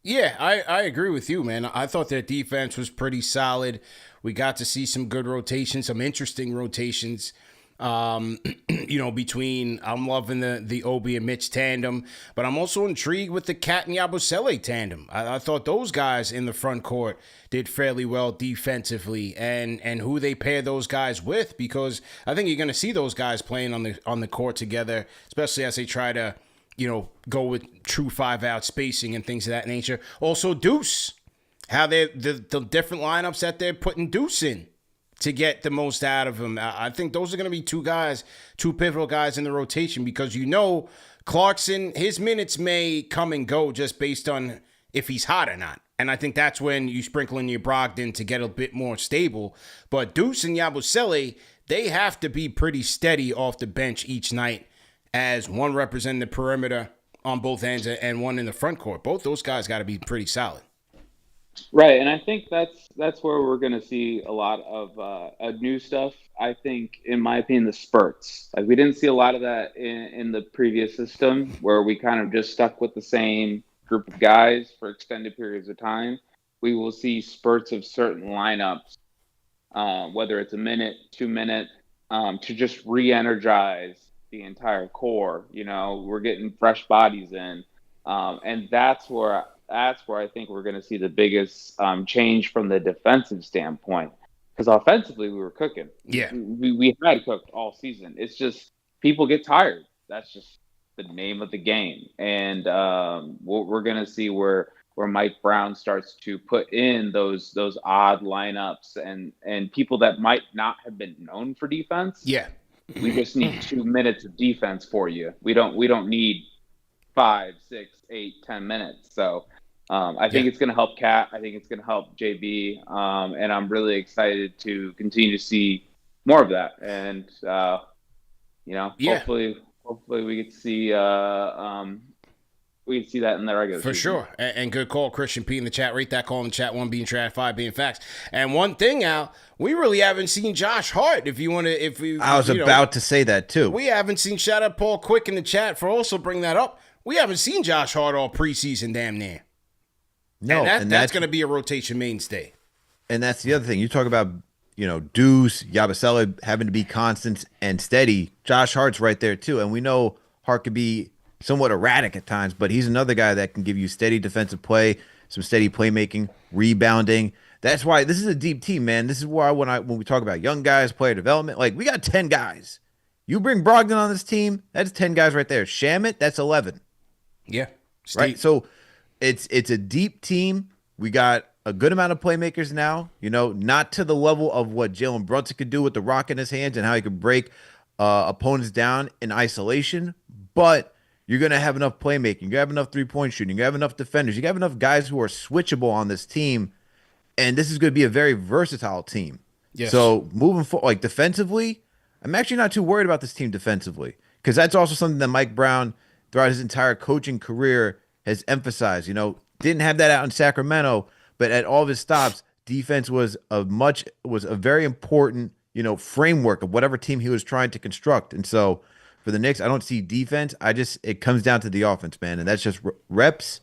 Yeah, I agree with you, man. I thought their defense was pretty solid. We got to see some good rotations, some interesting rotations. Between I'm loving the Obi and Mitch tandem, but I'm also intrigued with the Cat and Yabusele tandem. I thought those guys in the front court did fairly well defensively, and who they pair those guys with, because I think you're going to see those guys playing on the court together, especially as they try to go with true 5-out spacing and things of that nature. Also, Deuce, how the different lineups that they're putting Deuce in to get the most out of him. I think those are going to be two pivotal guys in the rotation, because Clarkson, his minutes may come and go just based on if he's hot or not. And I think that's when you sprinkle in your Brogdon to get a bit more stable. But Deuce and Yabusele, they have to be pretty steady off the bench each night, as one representing the perimeter on both ends and one in the front court. Both those guys got to be pretty solid. Right, and I think that's where we're going to see a lot of new stuff. I think, in my opinion, the spurts. Like, we didn't see a lot of that in the previous system, where we kind of just stuck with the same group of guys for extended periods of time. We will see spurts of certain lineups, whether it's a minute, 2 minute, to just re-energize the entire core. We're getting fresh bodies in, and that's where I think we're going to see the biggest change from the defensive standpoint. Because offensively, we were cooking. Yeah, we had cooked all season. It's just people get tired. That's just the name of the game. And what we're going to see where Mike Brown starts to put in those odd lineups and people that might not have been known for defense. Yeah. We just need 2 minutes of defense for you. We don't need 5, 6, 8, 10 minutes. So I think it's going to help Cat. I think it's going to help JB. And I'm really excited to continue to see more of that. And hopefully we get to see we can see that in the regular for season. sure. And good call, Christian P in the chat. Rate that call in the chat. 1 being trash, 5 being facts. And one thing, Al, we really haven't seen Josh Hart. I was about to say that too. We haven't seen. Shout out Paul Quick in the chat for also bringing that up. We haven't seen Josh Hart all preseason, damn near. No, and that's going to be a rotation mainstay. And that's the other thing. You talk about, Deuce, Yabusele having to be constant and steady. Josh Hart's right there too. And we know Hart could be somewhat erratic at times, but he's another guy that can give you steady defensive play, some steady playmaking, rebounding. That's why this is a deep team, man. This is why when we talk about young guys, player development, like we got 10 guys. You bring Brogdon on this team, that's 10 guys right there. Shamet, that's 11. Yeah. Right. So it's a deep team. We got a good amount of playmakers now, not to the level of what Jalen Brunson could do with the rock in his hands and how he could break opponents down in isolation, but you're going to have enough playmaking. You have enough three-point shooting. You have enough defenders. You have enough guys who are switchable on this team, and this is going to be a very versatile team. Yes. So moving forward, like defensively, I'm actually not too worried about this team defensively, because that's also something that Mike Brown, throughout his entire coaching career, has emphasized. Didn't have that out in Sacramento, but at all of his stops, defense was a very important, framework of whatever team he was trying to construct. And so for the Knicks, I don't see defense. It comes down to the offense, man. And that's just reps.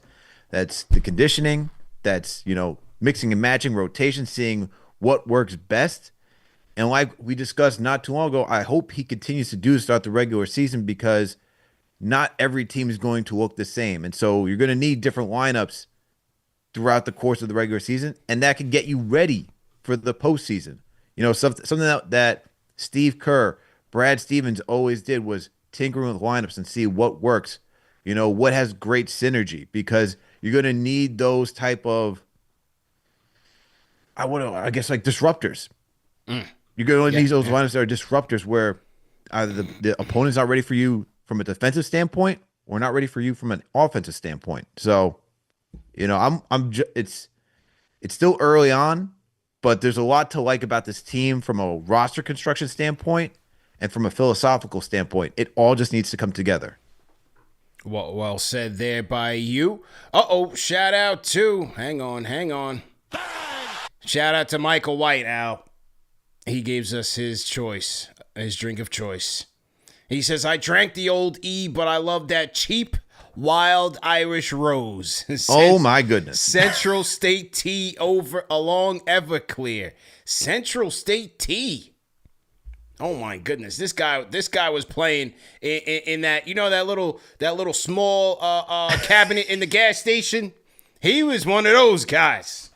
That's the conditioning. That's, mixing and matching, rotation, seeing what works best. And like we discussed not too long ago, I hope he continues to do to start the regular season, because not every team is going to look the same. And so you're going to need different lineups throughout the course of the regular season, and that can get you ready for the postseason. Something that Steve Kerr, Brad Stevens always did was tinkering with lineups and see what works, what has great synergy, because you're going to need those type of, I guess, like disruptors. You're going to need those lineups that are disruptors, where either the opponent's not ready for you from a defensive standpoint or not ready for you from an offensive standpoint. So, it's still early on, but there's a lot to like about this team from a roster construction standpoint and from a philosophical standpoint. It all just needs to come together. Well said there by you. Shout out to, hang on. Shout out to Michael White, Al. He gives us his choice, his drink of choice. He says, I drank the old E, but I love that cheap wild Irish rose. Oh, my goodness. Central State tea along Everclear. Central State tea. Oh, my goodness. This guy was playing in that, that little small cabinet in the gas station. He was one of those guys.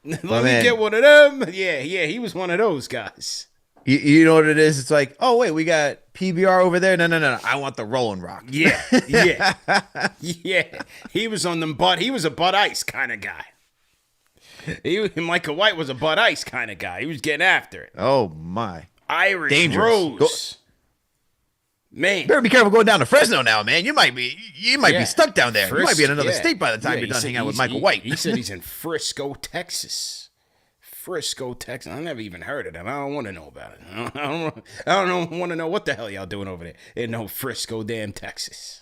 Let me get one of them. Yeah, he was one of those guys. You know what it is? It's like, oh, wait, we got PBR over there. No. I want the Rolling Rock. Yeah. He was on them He was a Bud Ice kind of guy. Michael White was a Bud Ice kind of guy. He was getting after it. Oh, my. Irish Dangerous. Rose. Man. You better be careful going down to Fresno now, man. You might be stuck down there. You might be in another state by the time you're done hanging out with Michael White. He said he's in Frisco, Texas. I never even heard of them. I don't want to know about it. I don't want to know what the hell y'all doing over there in no Frisco, damn Texas.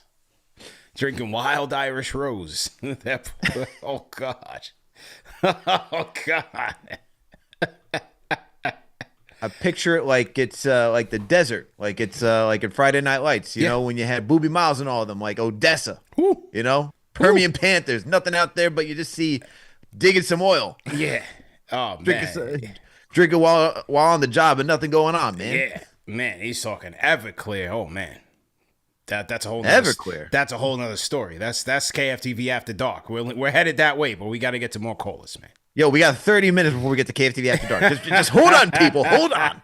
Drinking wild Irish rose. Oh, God. Oh, God. I picture it like it's like the desert, like it's like in Friday Night Lights, you know, when you had Booby Miles and all of them, like Odessa, Permian Panthers, nothing out there, but you just see digging some oil. Yeah. Oh, man. Drinking while on the job and nothing going on, man. Yeah. Man, he's talking Everclear. Oh, man. That's a whole Everclear. That's a whole nother story. That's KFTV After Dark. We're headed that way, but we got to get to more callers, man. Yo, we got 30 minutes before we get to KFTV After Dark. Just hold on, people. Hold on.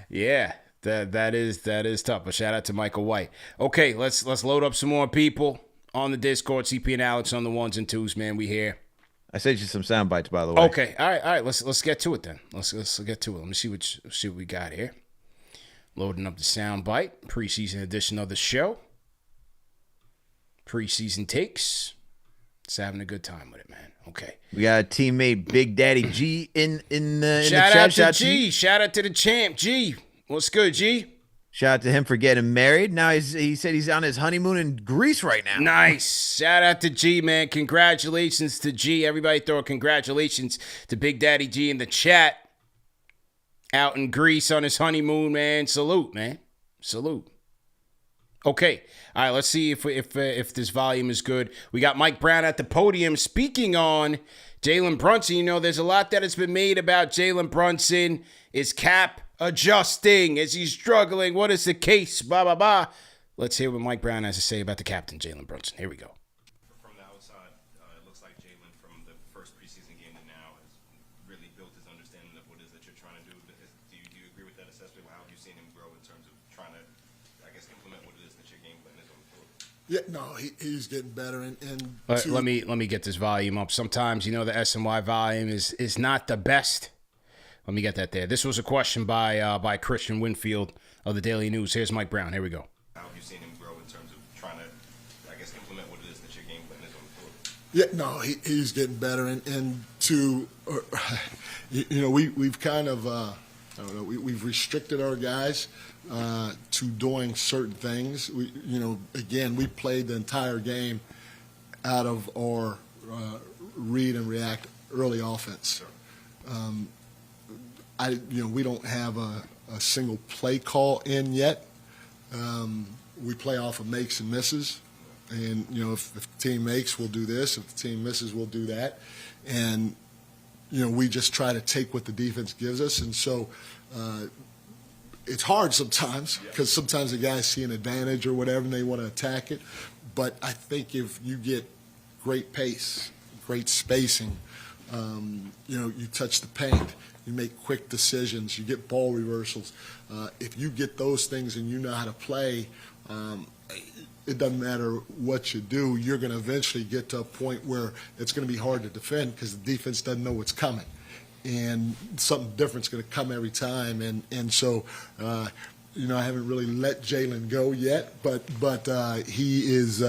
Yeah, that is tough. But shout out to Michael White. Okay, let's load up some more people on the Discord. CP and Alex on the ones and twos, man. We here. I sent you some sound bites, by the way. Okay, all right. Let's get to it then. Let's get to it. Let me see what we got here. Loading up the sound bite. Preseason edition of the show. Preseason takes. Just having a good time with it, man. Okay. We got a teammate, Big Daddy G, in the Shout chat. out to G. Shout out to the champ, G. What's good, G? Shout out to him for getting married. Now he said he's on his honeymoon in Greece right now. Nice. Shout out to G, man. Congratulations to G. Everybody throw a congratulations to Big Daddy G in the chat. Out in Greece on his honeymoon, man. Salute, man. Salute. Okay. All right, let's see if this volume is good. We got Mike Brown at the podium speaking on Jalen Brunson. You know, there's a lot that has been made about Jalen Brunson. Is cap adjusting? Is he struggling? What is the case? Blah, blah, blah. Let's hear what Mike Brown has to say about the captain, Jalen Brunson. Here we go. From the outside, it looks like Jalen, from the first preseason game to now, has really built his understanding of what it is that you're trying to do. Do you agree with that assessment? How have you seen him grow in terms of trying to, I guess, implement what it is that your game plan is on the floor? Yeah, no, he's getting better. Let me get this volume up. Sometimes, the SNY volume is not the best. Let me get that there. This was a question by Christian Winfield of the Daily News. Here's Mike Brown. Here we go. How have you seen him grow in terms of trying to, I guess, implement what it is that your game plan is on the floor? Yeah, no, he's getting better. We've kind of, we've restricted our guys to doing certain things. We played the entire game out of our read and react early offense. We don't have a single play call in yet. We play off of makes and misses. And, if the team makes, we'll do this. If the team misses, we'll do that. And, we just try to take what the defense gives us. And so it's hard sometimes because sometimes the guys see an advantage or whatever and they want to attack it. But I think if you get great pace, great spacing, you touch the paint, you make quick decisions, you get ball reversals. If you get those things and you know how to play, it doesn't matter what you do, you're going to eventually get to a point where it's going to be hard to defend because the defense doesn't know what's coming. And something different's going to come every time. And so, I haven't really let Jalen go yet, but he is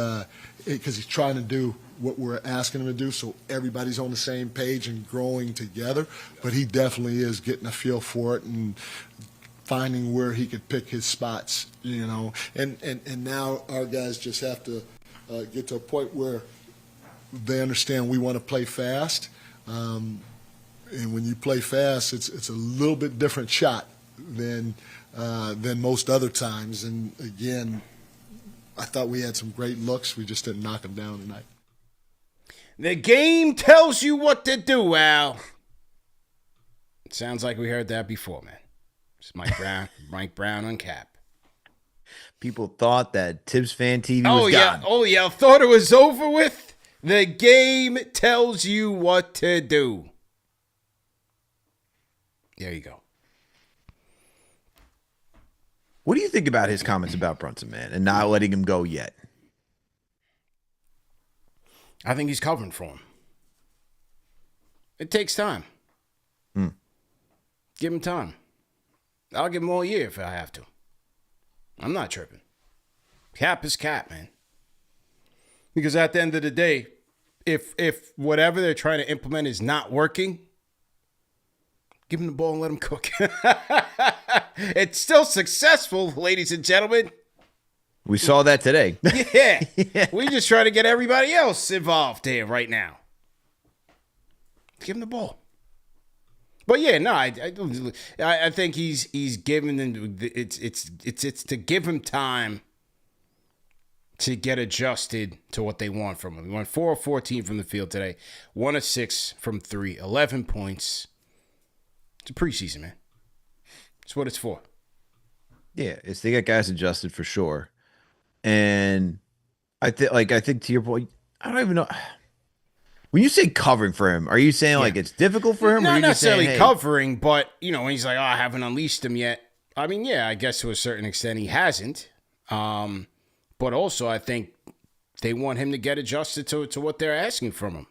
because he's trying to do what we're asking him to do, so everybody's on the same page and growing together. But he definitely is getting a feel for it and finding where he could pick his spots, And now our guys just have to get to a point where they understand we want to play fast. And when you play fast, it's a little bit different shot than most other times. And again, I thought we had some great looks. We just didn't knock them down tonight. The game tells you what to do, Al. It sounds like we heard that before, man. It's Mike Brown on cap. People thought that KnicksFanTV was gone. Oh, yeah. Thought it was over with? The game tells you what to do. There you go. What do you think about his comments about Brunson, man, and not letting him go yet? I think he's covering for him. It takes time. Give him time. I'll give him all year if I have to. I'm not tripping. Cap is cap, man. Because at the end of the day, if whatever they're trying to implement is not working, give him the ball and let him cook. It's still successful, ladies and gentlemen. We saw that today. Yeah. We just try to get everybody else involved here right now. Give him the ball. But yeah, no, I think he's given them. It's to give him time to get adjusted to what they want from him. He went 4 of 14 from the field today, 1 of 6 from 3, 11 points. It's a preseason, man. It's what it's for. Yeah, it's to get guys adjusted for sure. And I think to your point, I don't even know. When you say covering for him, are you saying like it's difficult for him? Not or necessarily saying, hey, covering, but when he's like, I haven't unleashed him yet. I mean, yeah, I guess to a certain extent he hasn't. But also I think they want him to get adjusted to what they're asking from him.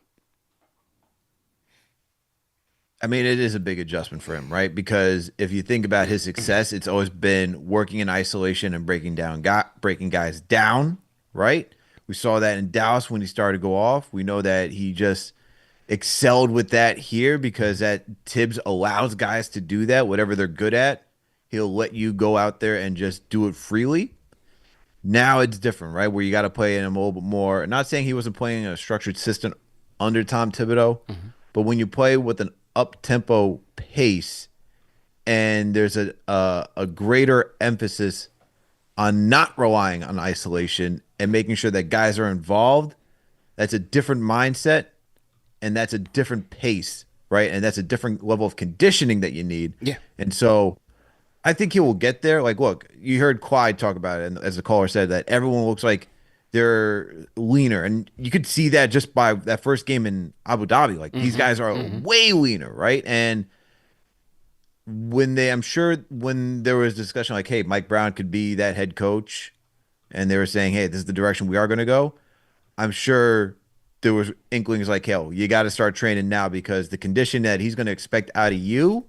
I mean, it is a big adjustment for him, right? Because if you think about his success, it's always been working in isolation and breaking guys down, right? We saw that in Dallas when he started to go off. We know that he just excelled with that here because that Tibbs allows guys to do that, whatever they're good at. He'll let you go out there and just do it freely. Now it's different, right? Where you got to play in a little bit more. Not saying he wasn't playing in a structured system under Tom Thibodeau, but when you play with an up-tempo pace and there's a greater emphasis on not relying on isolation and making sure that guys are involved, that's a different mindset and that's a different pace, right? And that's a different level of conditioning that you need. Yeah. And so I think he will get there. Like, look, you heard Clyde talk about it, and as the caller said, that everyone looks like they're leaner. And you could see that just by that first game in Abu Dhabi. Like, these guys are way leaner, right? And I'm sure when there was discussion like, hey, Mike Brown could be that head coach, and they were saying, hey, this is the direction we are going to go, I'm sure there was inklings like, hell, you got to start training now because the condition that he's going to expect out of you,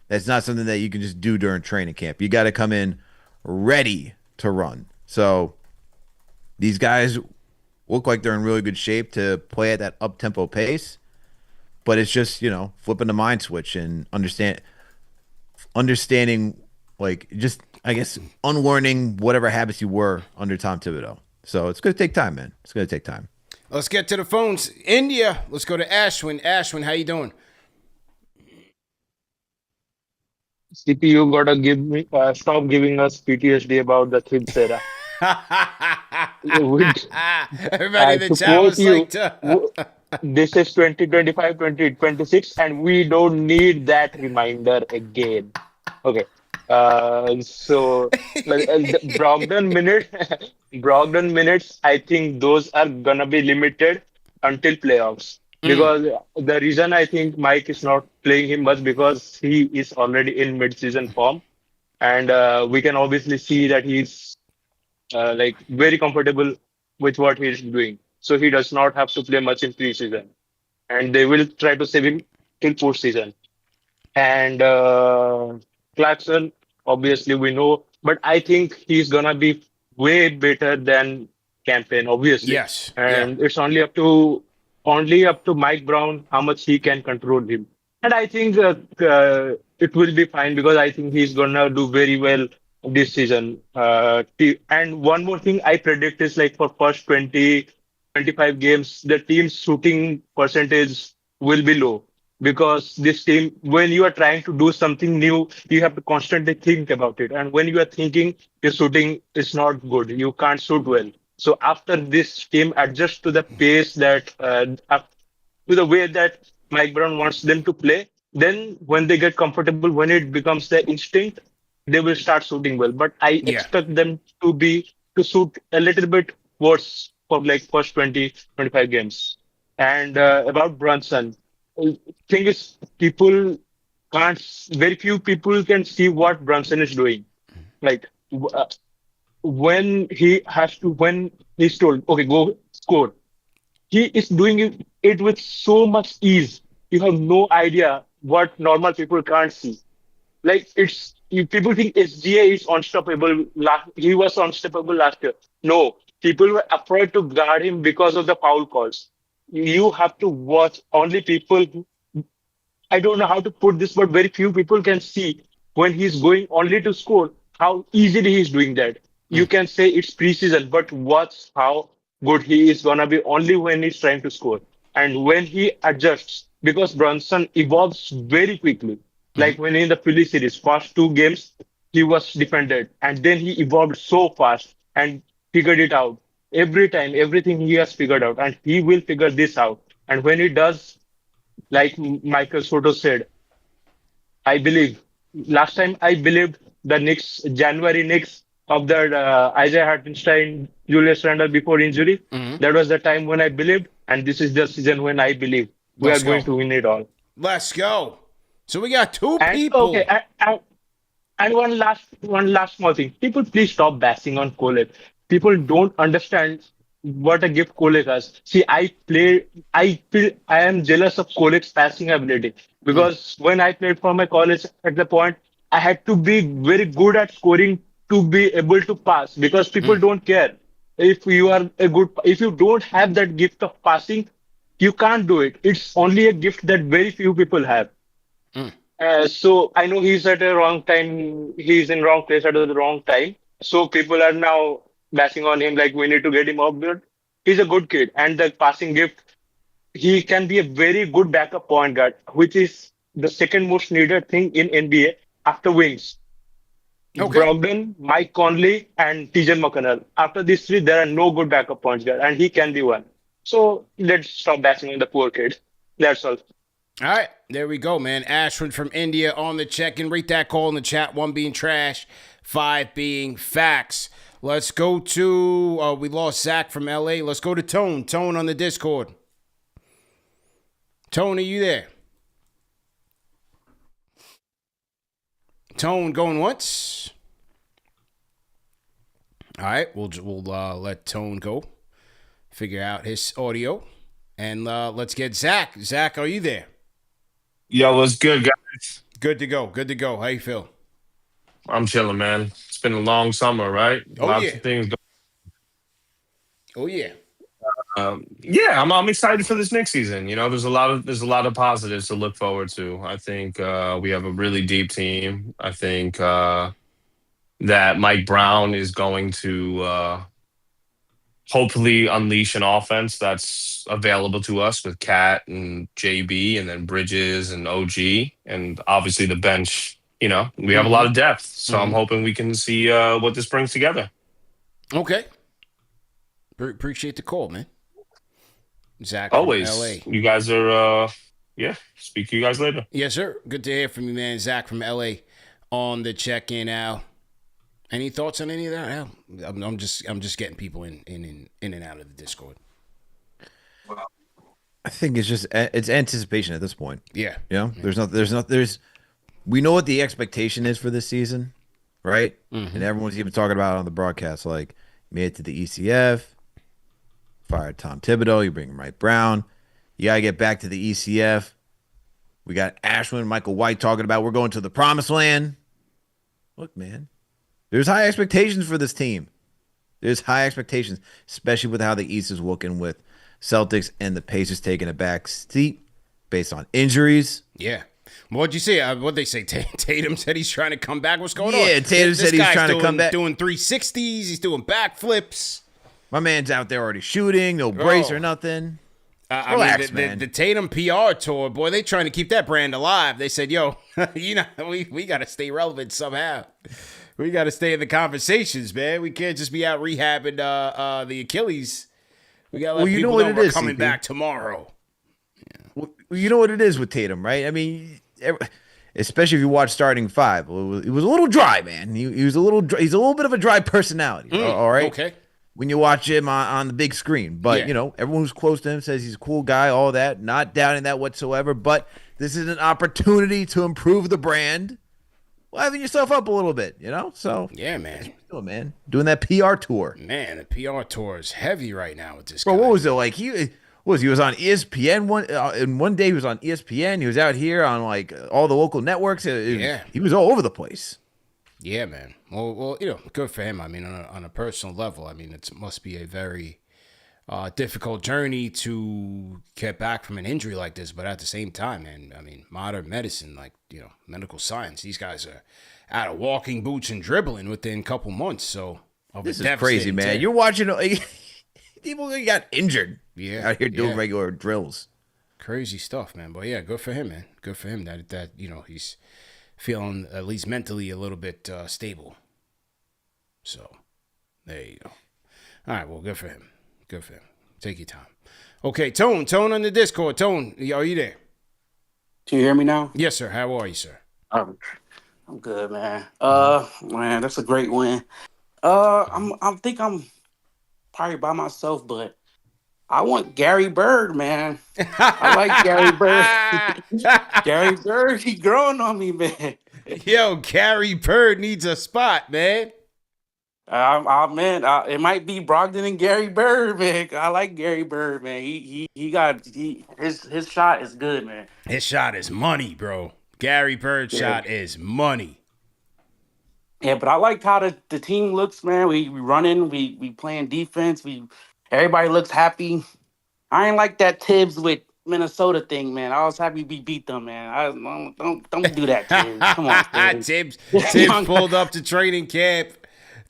that's not something that you can just do during training camp. You got to come in ready to run. So these guys look like they're in really good shape to play at that up-tempo pace, but it's just, flipping the mind switch and understanding, like, just, I guess, unlearning whatever habits you were under Tom Thibodeau. So it's going to take time, man. It's going to take time. Let's get to the phones. India. Let's go to Ashwin. Ashwin, how you doing? CPU gotta give me stop giving us PTSD about the Thibs era. We, Everybody I in the chat suppose was you. like, This is 2025, 2026, and we don't need that reminder again. Okay. So the Brogdon minute, Brogdon minutes, I think those are gonna be limited until playoffs. Because the reason I think Mike is not playing him much because he is already in mid-season form, and we can obviously see that he's like very comfortable with what he's doing. So he does not have to play much in preseason, and they will try to save him till postseason. And Clarkson, obviously we know, but I think he's gonna be way better than Campaign, obviously. yes. Yeah. And it's only up to Mike Brown how much he can control him. And I think it will be fine because I think he's gonna do very well this season. And one more thing I predict is like for first 20, 25 games, the team's shooting percentage will be low because this team, when you are trying to do something new, you have to constantly think about it. And when you are thinking, your shooting is not good. You can't shoot well. So after this team adjusts to the pace that, to the way that Mike Brown wants them to play, then when they get comfortable, when it becomes their instinct, they will start shooting well. But I Yeah. expect them to shoot a little bit worse for like first 20, 25 games. And about Brunson, thing is, very few people can see what Brunson is doing. Like when he's told, okay, go score, he is doing it with so much ease. You have no idea what normal people can't see. Like people think SGA is unstoppable. He was unstoppable last year. No, people were afraid to guard him because of the foul calls. You have to watch only people. I don't know how to put this, but very few people can see when he's going only to score how easily he's doing that. You can say it's preseason, but watch how good he is gonna be only when he's trying to score. And when he adjusts, because Brunson evolves very quickly. Like when in the Philly series, first 2 games, he was defended, and then he evolved so fast and figured it out. Every time, everything he has figured out, and he will figure this out. And when he does, like Michael Soto said, I believe last time I believed the Knicks, January Knicks of the Isaiah Hartenstein, Julius Randle before injury. That was the time when I believed, and this is the season when I believe we are Let's going go. to win it all. Let's go. So we got two And people. okay, and one last small thing. People, please stop bashing on Kolek. People don't understand what a gift Kolek has. See, I feel I am jealous of Kolek's passing ability because when I played for my college at the point, I had to be very good at scoring to be able to pass because people don't care. If you don't have that gift of passing, you can't do it. It's only a gift that very few people have. So I know he's at a wrong time. He's in wrong place at the wrong time. So people are now bashing on him like we need to get him off. But he's a good kid, and the passing gift, he can be a very good backup point guard, which is the second most needed thing in NBA after wings. Okay. Brogdon, Mike Conley, and TJ McConnell. After these three, there are no good backup points guard, and he can be one. So let's stop bashing on the poor kid. That's all. All right, there we go, man. Ashwin from India on the check and rate that call in the chat. 1 being trash, 5 being facts. Let's go to, we lost Zach from LA. Let's go to Tone. Tone on the Discord. Tone, are you there? Tone going once. All right, we'll let Tone go. Figure out his audio. And let's get Zach. Zach, are you there? Yo, what's good, guys? Good to go. Good to go. How you feel? I'm chilling, man. It's been a long summer, right? Lots of things. Oh yeah. Yeah, I'm excited for this next season. You know, there's a lot of positives to look forward to. I think we have a really deep team. I think that Mike Brown is going to hopefully unleash an offense that's available to us with Cat and JB and then Bridges and OG and obviously the bench. You know, we have a lot of depth, so I'm hoping we can see what this brings together. Okay. Appreciate the call, man. Zach Always. from LA. You guys are, speak to you guys later. Yes, sir. Good to hear from you, man. Zach from LA on the check-in, Al. Any thoughts on any of that, Al? I'm just getting people in and out of the Discord. I think it's anticipation at this point. Yeah. You know, we know what the expectation is for this season, right? And everyone's even talking about it on the broadcast, like made it to the ECF, fired Tom Thibodeau, you bring Mike Brown, you gotta get back to the ECF. We got Ashwin, Michael White talking about we're going to the promised land. Look, man, there's high expectations for this team. There's high expectations, especially with how the East is looking with Celtics and the Pacers taking a back seat based on injuries. Yeah. What'd you say? What'd they say? Tatum said he's trying to come back. What's going on? Yeah, Tatum said he's trying to come back. Doing 360s. He's doing backflips. My man's out there already shooting. No brace or nothing. Relax, man. The Tatum PR tour, boy, they trying to keep that brand alive. They said, yo, we got to stay relevant somehow. We got to stay in the conversations, man. We can't just be out rehabbing the Achilles. We got to let people know we're coming back tomorrow. Well, you know what it is with Tatum, right? I mean, especially if you watch starting five, it was a little dry, man. He's a little bit of a dry personality. All right. Okay. When you watch him on the big screen, but you know, everyone who's close to him says he's a cool guy. All that, not doubting that whatsoever. But this is an opportunity to improve the brand, liven yourself up a little bit. You know, so yeah, man. Man, doing that PR tour. Man, the PR tour is heavy right now with this guy. Bro, what was it like? He was on ESPN and one day he was on ESPN. He was out here on like all the local networks. He was all over the place. Yeah, man. Well, you know, good for him. I mean, on a personal level, I mean, it must be a very difficult journey to get back from an injury like this. But at the same time, man, I mean, modern medicine, like, you know, medical science, these guys are out of walking boots and dribbling within a couple months. So this is crazy, man. You're watching people got injured. Yeah, out here doing regular drills. Crazy stuff, man. But yeah, good for him, man. Good for him that you know he's feeling at least mentally a little bit stable. So there you go. All right, well, good for him. Good for him. Take your time. Okay, Tone on the Discord. Tone, are you there? Can you hear me now? Yes, sir. How are you, sir? I'm good, man. Man, that's a great win. I think I'm probably by myself, but I want Gary Bird, man. I like Gary Bird. Gary Bird, he growing on me, man. Yo, Gary Bird needs a spot, man. Man, it might be Brogdon and Gary Bird, man. I like Gary Bird, man. His shot is good, man. His shot is money, bro. Gary Bird's shot is money. Yeah, but I like how the team looks, man. We running, we playing defense, everybody looks happy. I ain't like that Tibbs with Minnesota thing, man. I was happy we beat them, man. Don't do that, Tibbs. Come on, Tibbs pulled up to training camp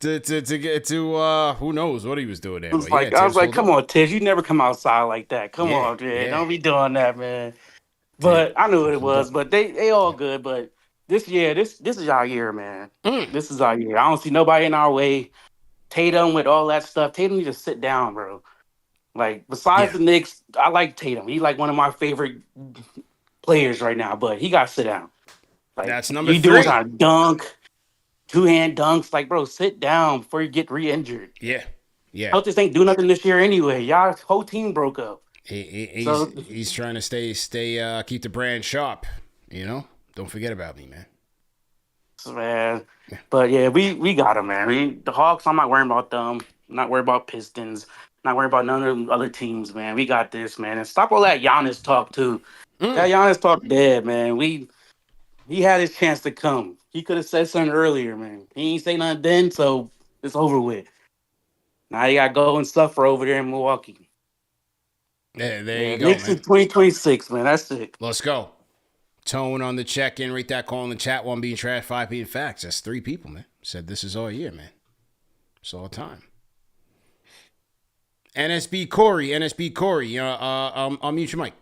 to get to who knows what he was doing there. I was like, come on, Tibbs, you never come outside like that. Come on, man. Yeah. Don't be doing that, man. But I knew what it was. But they all good. But this is our year, man. This is our year. I don't see nobody in our way. Tatum with all that stuff. Tatum need to sit down, bro. Like, besides the Knicks, I like Tatum. He's like one of my favorite players right now, but he got to sit down. Like, that's number 3. You doing a dunk, 2-hand dunks. Like, bro, sit down before you get re-injured. Yeah. Celtics ain't do nothing this year anyway. Y'all whole team broke up. He's trying to stay keep the brand sharp, you know? Don't forget about me, man. Man. But yeah, we got him, man. The Hawks, I'm not worrying about them. I'm not worried about Pistons. Not worried about none of the other teams, man. We got this, man. And stop all that Giannis talk, too. That Giannis talk dead, man. He had his chance to come. He could have said something earlier, man. He ain't say nothing then, so it's over with. Now you got to go and suffer over there in Milwaukee. Yeah, there you go, Knicks man. in 2026, man. That's it. Let's go. Tone on the check-in. Rate that call in the chat. 1 being trash, 5 being facts. That's 3 people, man. Said this is all year, man. It's all time. NSB Corey, unmute your mic.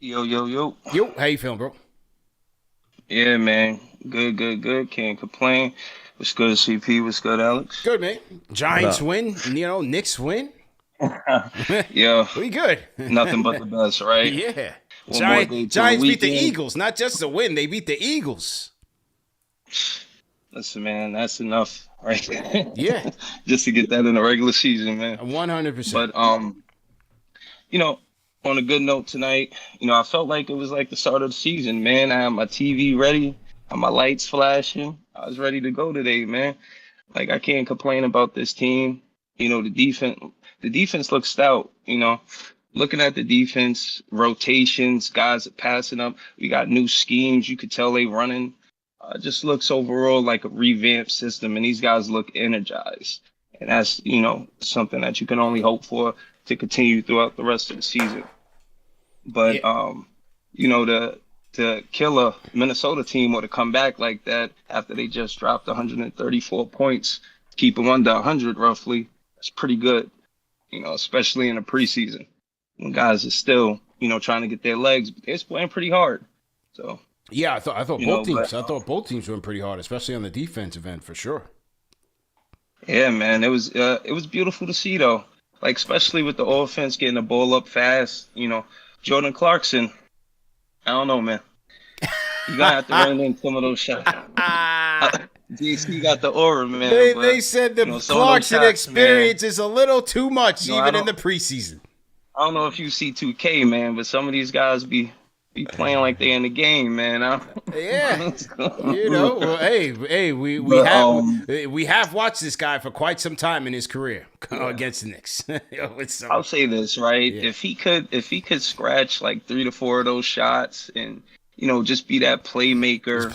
Yo. Yo, how you feeling, bro? Yeah, man. Good. Can't complain. What's good, CP? What's good, Alex? Good, man. Giants win. Knicks win. Yeah. We good. Nothing but the best, right? Yeah. Giants beat the Eagles. Not just a win. They beat the Eagles. Listen, man, that's enough, right? Yeah. Just to get that in the regular season, man. 100%. But on a good note tonight, I felt like it was like the start of the season, man. I had my TV ready, I had my lights flashing. I was ready to go today, man. Like, I can't complain about this team. The defense looks stout, Looking at the defense, rotations, guys are passing up. We got new schemes. You could tell they running. Just looks overall like a revamped system, and these guys look energized. And that's, something that you can only hope for to continue throughout the rest of the season. But, to kill a Minnesota team or to come back like that after they just dropped 134 points, keep them under 100 roughly, that's pretty good, especially in the preseason when guys are still, trying to get their legs, but they're playing pretty hard. So. Yeah, I thought both teams. I thought both teams went pretty hard, especially on the defensive end for sure. Yeah, man, it was beautiful to see though. Like, especially with the offense getting the ball up fast. Jordan Clarkson. I don't know, man. You gotta have to run in some of those shots. DC got the aura, man. They said the Clarkson experience is a little too much, even in the preseason. I don't know if you see 2K, man, but some of these guys be playing like they in the game, man. Yeah. Well, hey, we have watched this guy for quite some time in his career against the Knicks. I'll say this, right? Yeah. If he could scratch like 3 to 4 of those shots and just be that playmaker,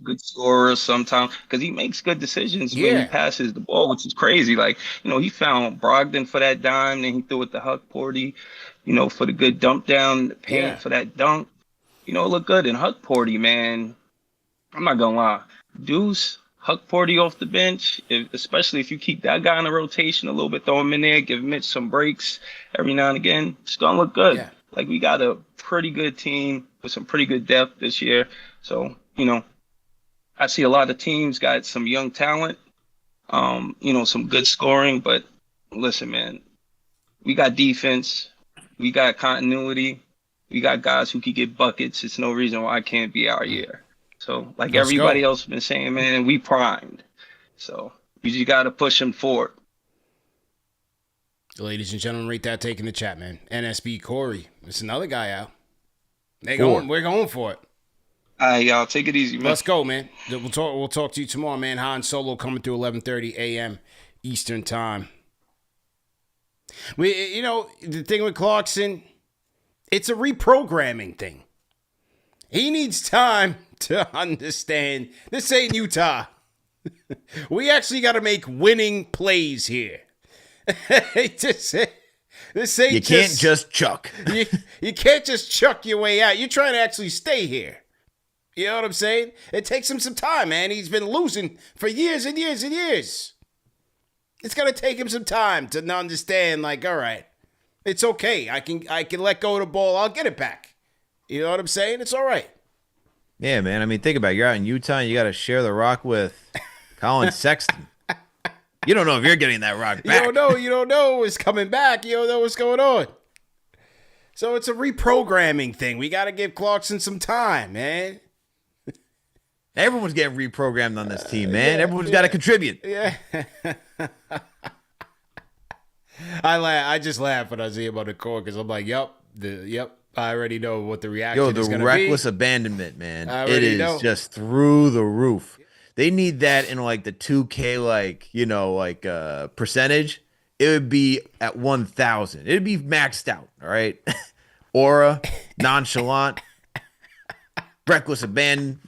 good scorer sometimes, because he makes good decisions when he passes the ball, which is crazy. Like, he found Brogdon for that dime, then he threw it to Huckporti, for the good dump down, the paint for that dunk. It looked good. And Huckporti, man, I'm not going to lie. Deuce, Huckporti off the bench, especially if you keep that guy in the rotation a little bit, throw him in there, give Mitch some breaks every now and again, it's going to look good. Yeah. Like, we got a pretty good team with some pretty good depth this year. So, I see a lot of teams got some young talent, some good scoring. But listen, man, we got defense. We got continuity. We got guys who can get buckets. It's no reason why it can't be our year. So, like everybody else has been saying, man, we primed. So, we just got to push them forward. Ladies and gentlemen, rate that take in the chat, man. NSB Corey. It's another guy out. We're going for it. All right, y'all. Take it easy, man. Let's go, man. We'll talk to you tomorrow, man. Han Solo coming through 11:30 a.m. Eastern time. The thing with Clarkson, it's a reprogramming thing. He needs time to understand this ain't Utah. We actually got to make winning plays here. This ain't you can't just chuck. You can't just chuck your way out. You're trying to actually stay here. You know what I'm saying? It takes him some time, man. He's been losing for years and years and years. It's gonna take him some time to understand, like, all right, it's okay. I can let go of the ball. I'll get it back. You know what I'm saying? It's all right. Yeah, man. I mean, think about it. You're out in Utah and you got to share the rock with Colin Sexton. You don't know if you're getting that rock back. You don't know what's coming back. You don't know what's going on. So it's a reprogramming thing. We got to give Clarkson some time, man. Everyone's getting reprogrammed on this team, man. Everyone's got to contribute. Yeah. I just laugh when I see him on the court because I'm like, yep. I already know what the reaction is going to be. The reckless abandonment, man. It is just through the roof. They need that in like the 2K, percentage. It would be at 1,000. It'd be maxed out. All right. Aura, nonchalant, reckless abandon.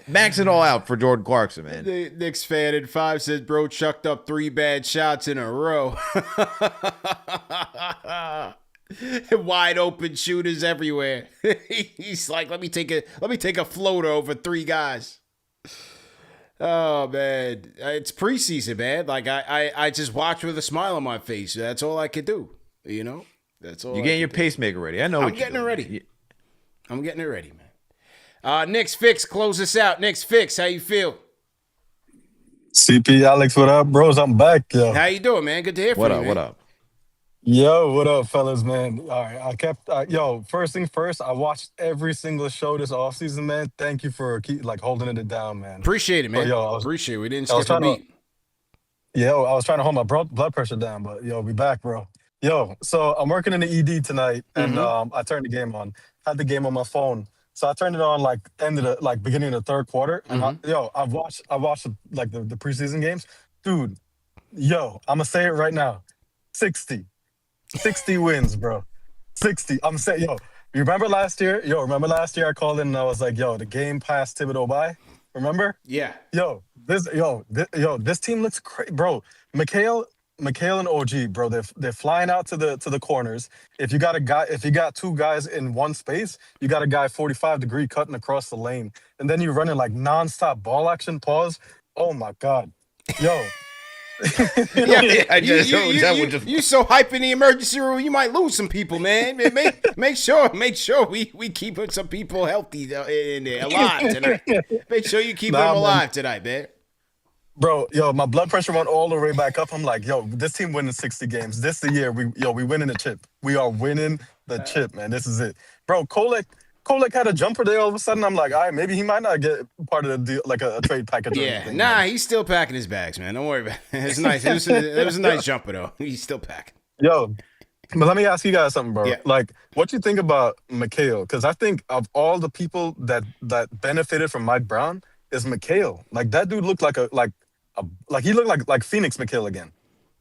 Max it all out for Jordan Clarkson, man. The Knicks fan in 5 says, bro chucked up 3 bad shots in a row. Wide open shooters everywhere. He's like, let me take a floater over 3 guys. Oh man, it's preseason, man. Like I just watch with a smile on my face. That's all I could do. You know, that's all. You're getting your pacemaker ready. I know. I'm getting it ready. I'm getting it ready, man. Knicks Fix, close us out. Knicks Fix, how you feel? CP Alex, what up, bros? I'm back, yo. How you doing, man? Good to hear from you. What up? Yo, what up, fellas, man? All right, yo, first thing first, I watched every single show this offseason, man. Thank you for holding it down, man. Appreciate it, man. Yo, Appreciate it. We didn't skip a beat. I was trying to hold my blood pressure down, but yo, we back, bro. Yo, so I'm working in the ED tonight, and I turned the game on. Had the game on my phone, so I turned it on beginning of the third quarter, and I watched the preseason games, dude. Yo, I'm gonna say it right now, 60 wins, bro. 60. I'm saying, yo, remember last year? Remember last year I called in and I was like, yo, the game passed Thibodeau by. Remember? Yeah. This team looks crazy, bro. Mikal and OG, bro, they're flying out to the corners. If you got two guys in one space, you got a guy 45-degree cutting across the lane, and then you're running like nonstop ball action. Pause. Oh my God, yo. You so hype in the emergency room, you might lose some people, man. Make sure we keep some people healthy in there, alive tonight. Make sure you keep them alive tonight, man. Bro, yo, my blood pressure went all the way back up. I'm like, yo, this team winning 60 games. This the year we winning the chip. We are winning the chip, man. This is it, bro. Kolek had a jumper there. All of a sudden, I'm like, all right, maybe he might not get part of the deal, like a trade package. Or anything, man. He's still packing his bags, man. Don't worry about it. It's nice. It was a nice jumper though. He's still packing. Yo, but let me ask you guys something, bro. Yeah. Like, what you think about Mikal? Because I think of all the people that benefited from Mike Brown is Mikal. Like that dude looked he looked like Phoenix Mikal again.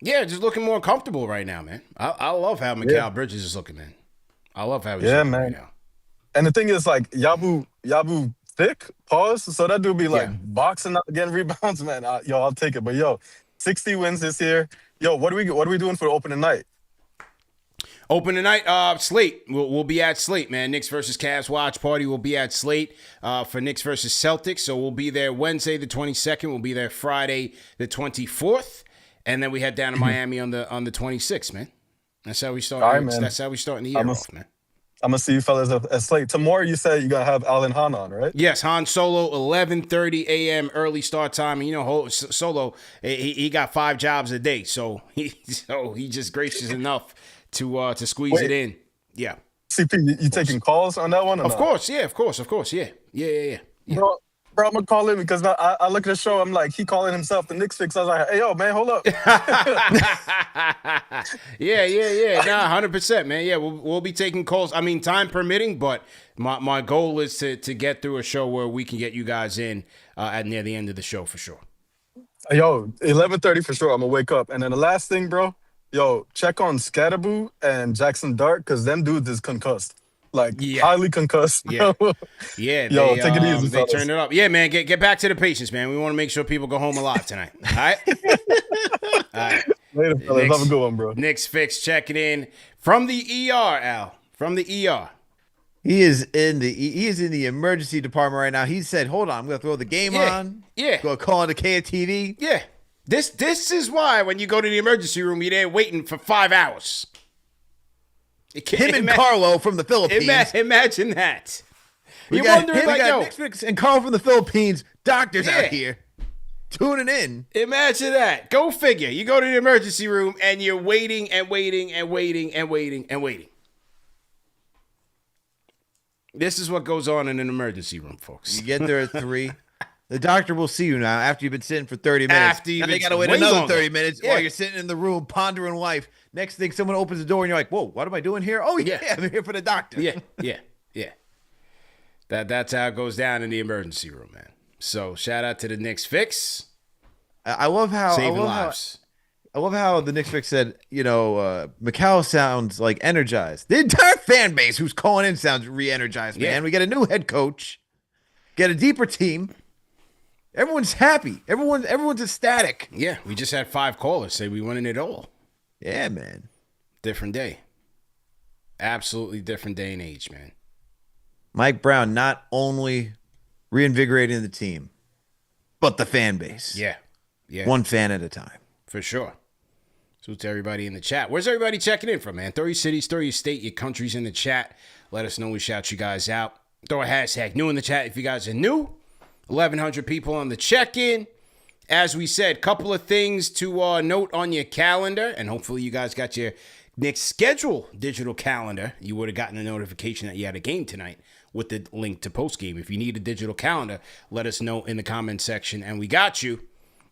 Yeah, just looking more comfortable right now, man. I love how Mikal Bridges is looking, man. I love how he's looking right now. And the thing is, like, Yabu thick, pause. So that dude be like boxing out, getting rebounds, man. I'll take it. But yo, 60 wins this year. Yo, what are we doing for the opening night? Opening night, Slate. We'll be at Slate, man. Knicks versus Cavs watch party. We'll be at Slate for Knicks versus Celtics. So we'll be there Wednesday the 22nd. We'll be there Friday the 24th, and then we head down to Miami on the 26th, man. That's how we start. All right, man. That's how we starting the year off, man. I'm gonna see you fellas at Slate tomorrow. You said you're gonna have Alan Hahn on, right? Yes, Han Solo, 11:30 a.m. early start time. And you know, Solo, he got 5 jobs a day, so he just gracious enough to squeeze it in. Yeah. CP, you taking calls on that one? Of course, yeah. Bro, I'm gonna call him because I look at the show. I'm like, he calling himself the Knicks Fix. I was like, hey, yo, man, hold up. Yeah. Nah, 100%, man. Yeah, we'll be taking calls. I mean, time permitting, but my goal is to get through a show where we can get you guys in at near the end of the show for sure. Yo, 11:30 for sure. I'm gonna wake up. And then the last thing, bro. Yo, check on Scatterboo and Jackson Dart because them dudes is concussed. Highly concussed. Yeah. Yo, take it easy, they turned it up. Yeah, man, get back to the patients, man. We want to make sure people go home alive tonight. All right? All right. Later, fellas. Have a good one, bro. Knicks Fix checking in from the ER, Al. From the ER. He is in the emergency department right now. He said, hold on, I'm going to throw the game on. Yeah. Go call into KFTV. Yeah. This is why when you go to the emergency room, you're there waiting for 5 hours. Him and Carlo from the Philippines. Imagine that. You're wondering, Knicks Fix and Carlo from the Philippines, doctors out here tuning in. Imagine that. Go figure. You go to the emergency room and you're waiting and waiting and waiting and waiting and waiting. This is what goes on in an emergency room, folks. You get there at 3. The doctor will see you now after you've been sitting for 30 minutes. Now they got to wait another 30 minutes while you're sitting in the room pondering life. Next thing, someone opens the door and you're like, whoa, what am I doing here? Oh, yeah, I'm here for the doctor. Yeah. That's how it goes down in the emergency room, man. So shout out to the Knicks Fix. I love how saving lives. I love how the Knicks Fix said, Mikal sounds like energized. The entire fan base who's calling in sounds re-energized, man. We got a new head coach, get a deeper team. Everyone's happy. Everyone's ecstatic. Yeah, we just had 5 callers say we winning it all. Yeah, man. Different day. Absolutely different day and age, man. Mike Brown not only reinvigorating the team, but the fan base. Yeah. One fan at a time. For sure. So to everybody in the chat. Where's everybody checking in from, man? Throw your cities, throw your state, your countries in the chat. Let us know. We shout you guys out. Throw a hashtag new in the chat if you guys are new. 1,100 people on the check-in. As we said, couple of things to note on your calendar, and hopefully you guys got your Knicks schedule digital calendar. You would have gotten a notification that you had a game tonight with the link to postgame. If you need a digital calendar, let us know in the comment section, and we got you.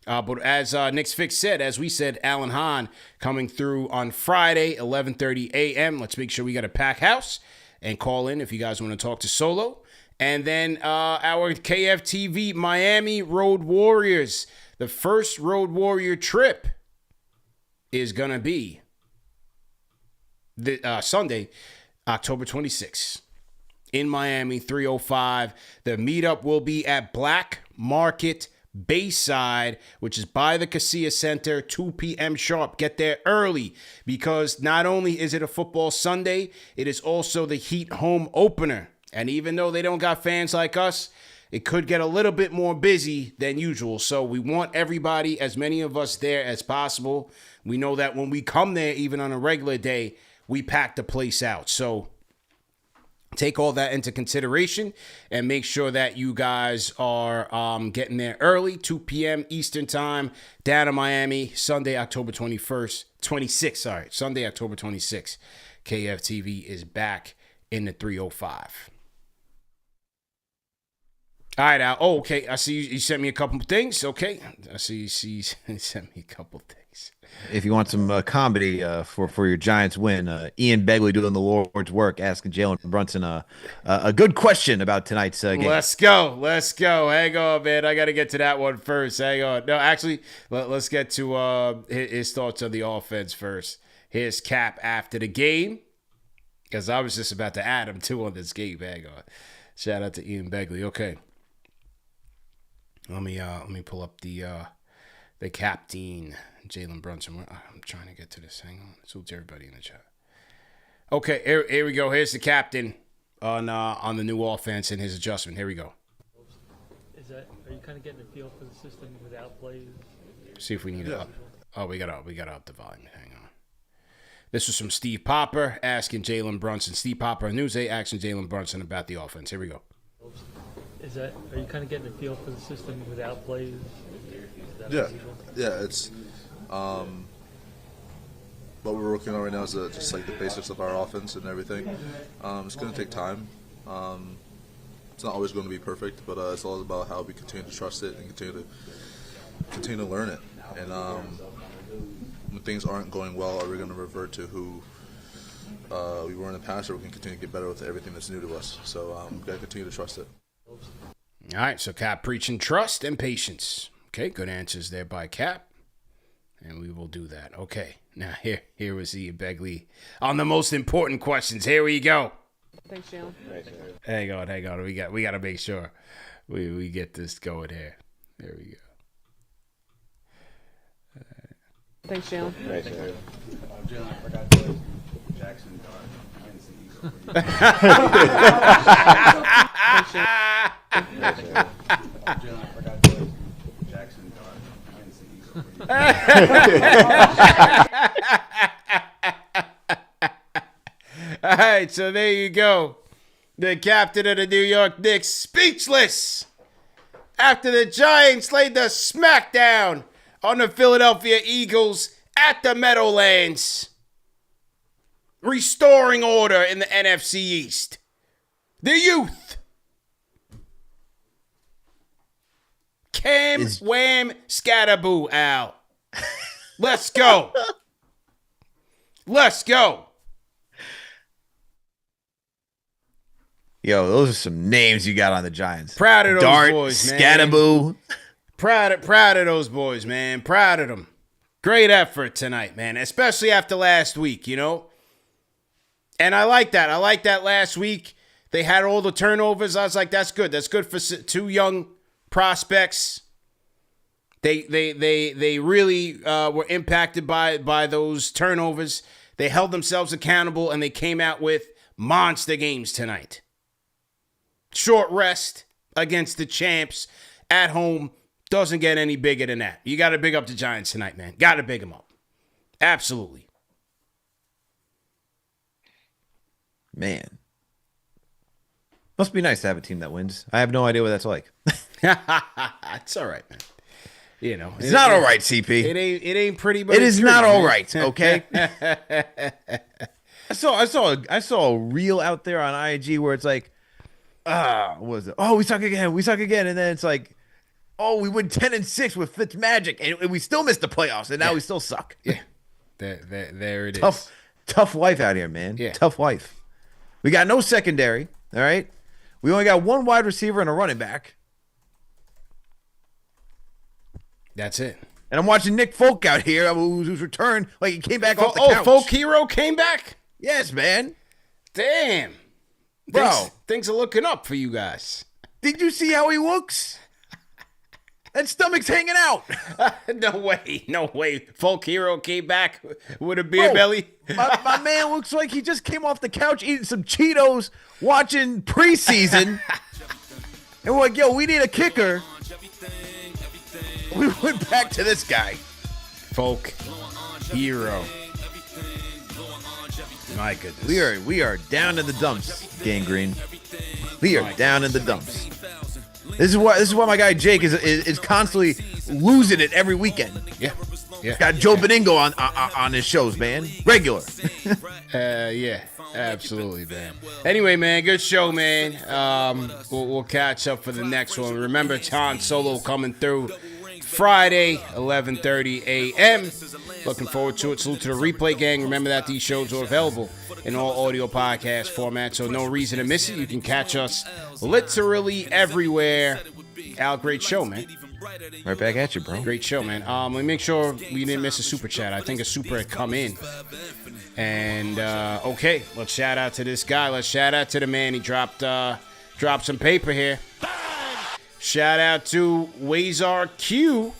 But as Knicks Fix said, as we said, Alan Hahn coming through on Friday, 11:30 a.m. Let's make sure we got a pack house and call in if you guys want to talk to Solo. And then our KFTV Miami Road Warriors. The first Road Warrior trip is going to be Sunday, October 26th in Miami, 305. The meetup will be at Black Market Bayside, which is by the Casilla Center, 2 p.m. sharp. Get there early because not only is it a football Sunday, it is also the Heat home opener. And even though they don't got fans like us, it could get a little bit more busy than usual. So we want everybody, as many of us there as possible. We know that when we come there, even on a regular day, we pack the place out. So take all that into consideration and make sure that you guys are getting there early, 2 p.m. Eastern time, down in Miami, Sunday, October 26th. Sunday, October 26th. KFTV is back in the 305. All right, Al. Oh, okay. I see you sent me a couple things. Okay. I see you sent me a couple things. If you want some comedy for your Giants win, Ian Begley doing the Lord's work, asking Jalen Brunson a good question about tonight's game. Let's go. Hang on, man. I got to get to that one first. Hang on. No, actually, let's get to his thoughts on the offense first. Here's Cap after the game, because I was just about to add him, too, on this game. Hang on. Shout out to Ian Begley. Okay. Let me pull up the captain, Jalen Brunson. I'm trying to get to this. Hang on. Salute to everybody in the chat. Okay, here we go. Here's the captain on the new offense and his adjustment. Here we go. Are you kind of getting a feel for the system without plays? See if we need to. We got to up the volume. Hang on. This was from Steve Popper asking Jalen Brunson. Steve Popper, Newsday, asking Jalen Brunson about the offense. Here we go. Are you kind of getting a feel for the system without plays? Yeah, it's what we're working on right now is just like the basics of our offense and everything. It's going to take time. It's not always going to be perfect, but it's all about how we continue to trust it and continue to learn it. And when things aren't going well, are we going to revert to who we were in the past, or we can continue to get better with everything that's new to us? So we've got to continue to trust it. All right, so Cap preaching trust and patience. Okay, good answers there by Cap. And we will do that. Okay, now here was Ian Begley on the most important questions. Here we go. Thanks, Jalen. Hang on. We got to make sure we get this going here. There we go. Thanks, Jalen. Jalen, I forgot to Jackson All right, so there you go. The captain of the New York Knicks speechless after the Giants laid the smackdown on the Philadelphia Eagles at the Meadowlands, restoring order in the NFC East. The youth. Cam Wham Scatterboo, Al. Let's go. Let's go. Yo, those are some names you got on the Giants. Proud of those Dart, boys, man. Scatterboo. Proud of those boys, man. Proud of them. Great effort tonight, man, especially after last week, you know? And I like that. I like that last week. They had all the turnovers. I was like, that's good. That's good for two young prospects. They really were impacted by those turnovers. They held themselves accountable, and they came out with monster games tonight. Short rest against the champs at home. Doesn't get any bigger than that. You got to big up the Giants tonight, man. Got to big them up. Absolutely. Man. Must be nice to have a team that wins. I have no idea what that's like. It's all right, man. You know, it's not all right, CP. It ain't pretty, but it is not all man. right. Okay. I saw a reel out there on IG where it's like, what was it? Oh, we suck again. And then it's like, oh, we win 10-6 with Fitzmagic, and we still missed the playoffs, and now we still suck. Yeah, there it is. Tough life out here, man. Yeah, tough life. We got no secondary. All right, we only got one wide receiver and a running back. That's it. And I'm watching Nick Folk out here, who's returned, like he came back off the couch. Folk Hero came back? Yes, man. Damn. Bro. Things are looking up for you guys. Did you see how he looks? That stomach's hanging out. No way. Folk Hero came back with a beer belly. My man looks like he just came off the couch eating some Cheetos, watching preseason. And we're like, yo, we need a kicker. We went back to this guy. Folk Hero. My goodness. We are down in the dumps, Gangrene. We are down in the dumps. This is why my guy Jake is constantly losing it every weekend. Yeah. Got Joe Beningo on his shows, man. Regular. Yeah, absolutely, man. Anyway, man, good show, man. We'll catch up for the next one. Remember, Han Solo coming through Friday, 11:30 a.m. Looking forward to it. Salute to the replay gang. Remember that these shows are available in all audio podcast formats, so no reason to miss it. You can catch us literally everywhere. Al, great show, man. Right back at you, bro. Great show, man. Let me make sure we didn't miss a super chat. I think a super had come in. And, okay, let's shout out to this guy. Let's shout out to the man. He dropped some paper here. Shout out to Wazar Q.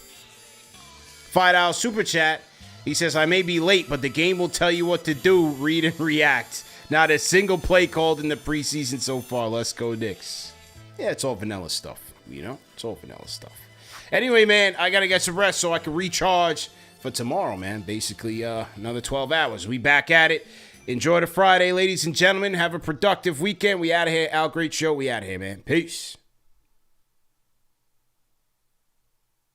$5 super chat. He says, I may be late, but the game will tell you what to do, read and react. Not a single play called in the preseason so far. Let's go, Knicks. Yeah, it's all vanilla stuff, you know? It's all vanilla stuff. Anyway, man, I got to get some rest so I can recharge for tomorrow, man. Basically, another 12 hours. We back at it. Enjoy the Friday, ladies and gentlemen. Have a productive weekend. We out of here. Al, great show. We out of here, man. Peace.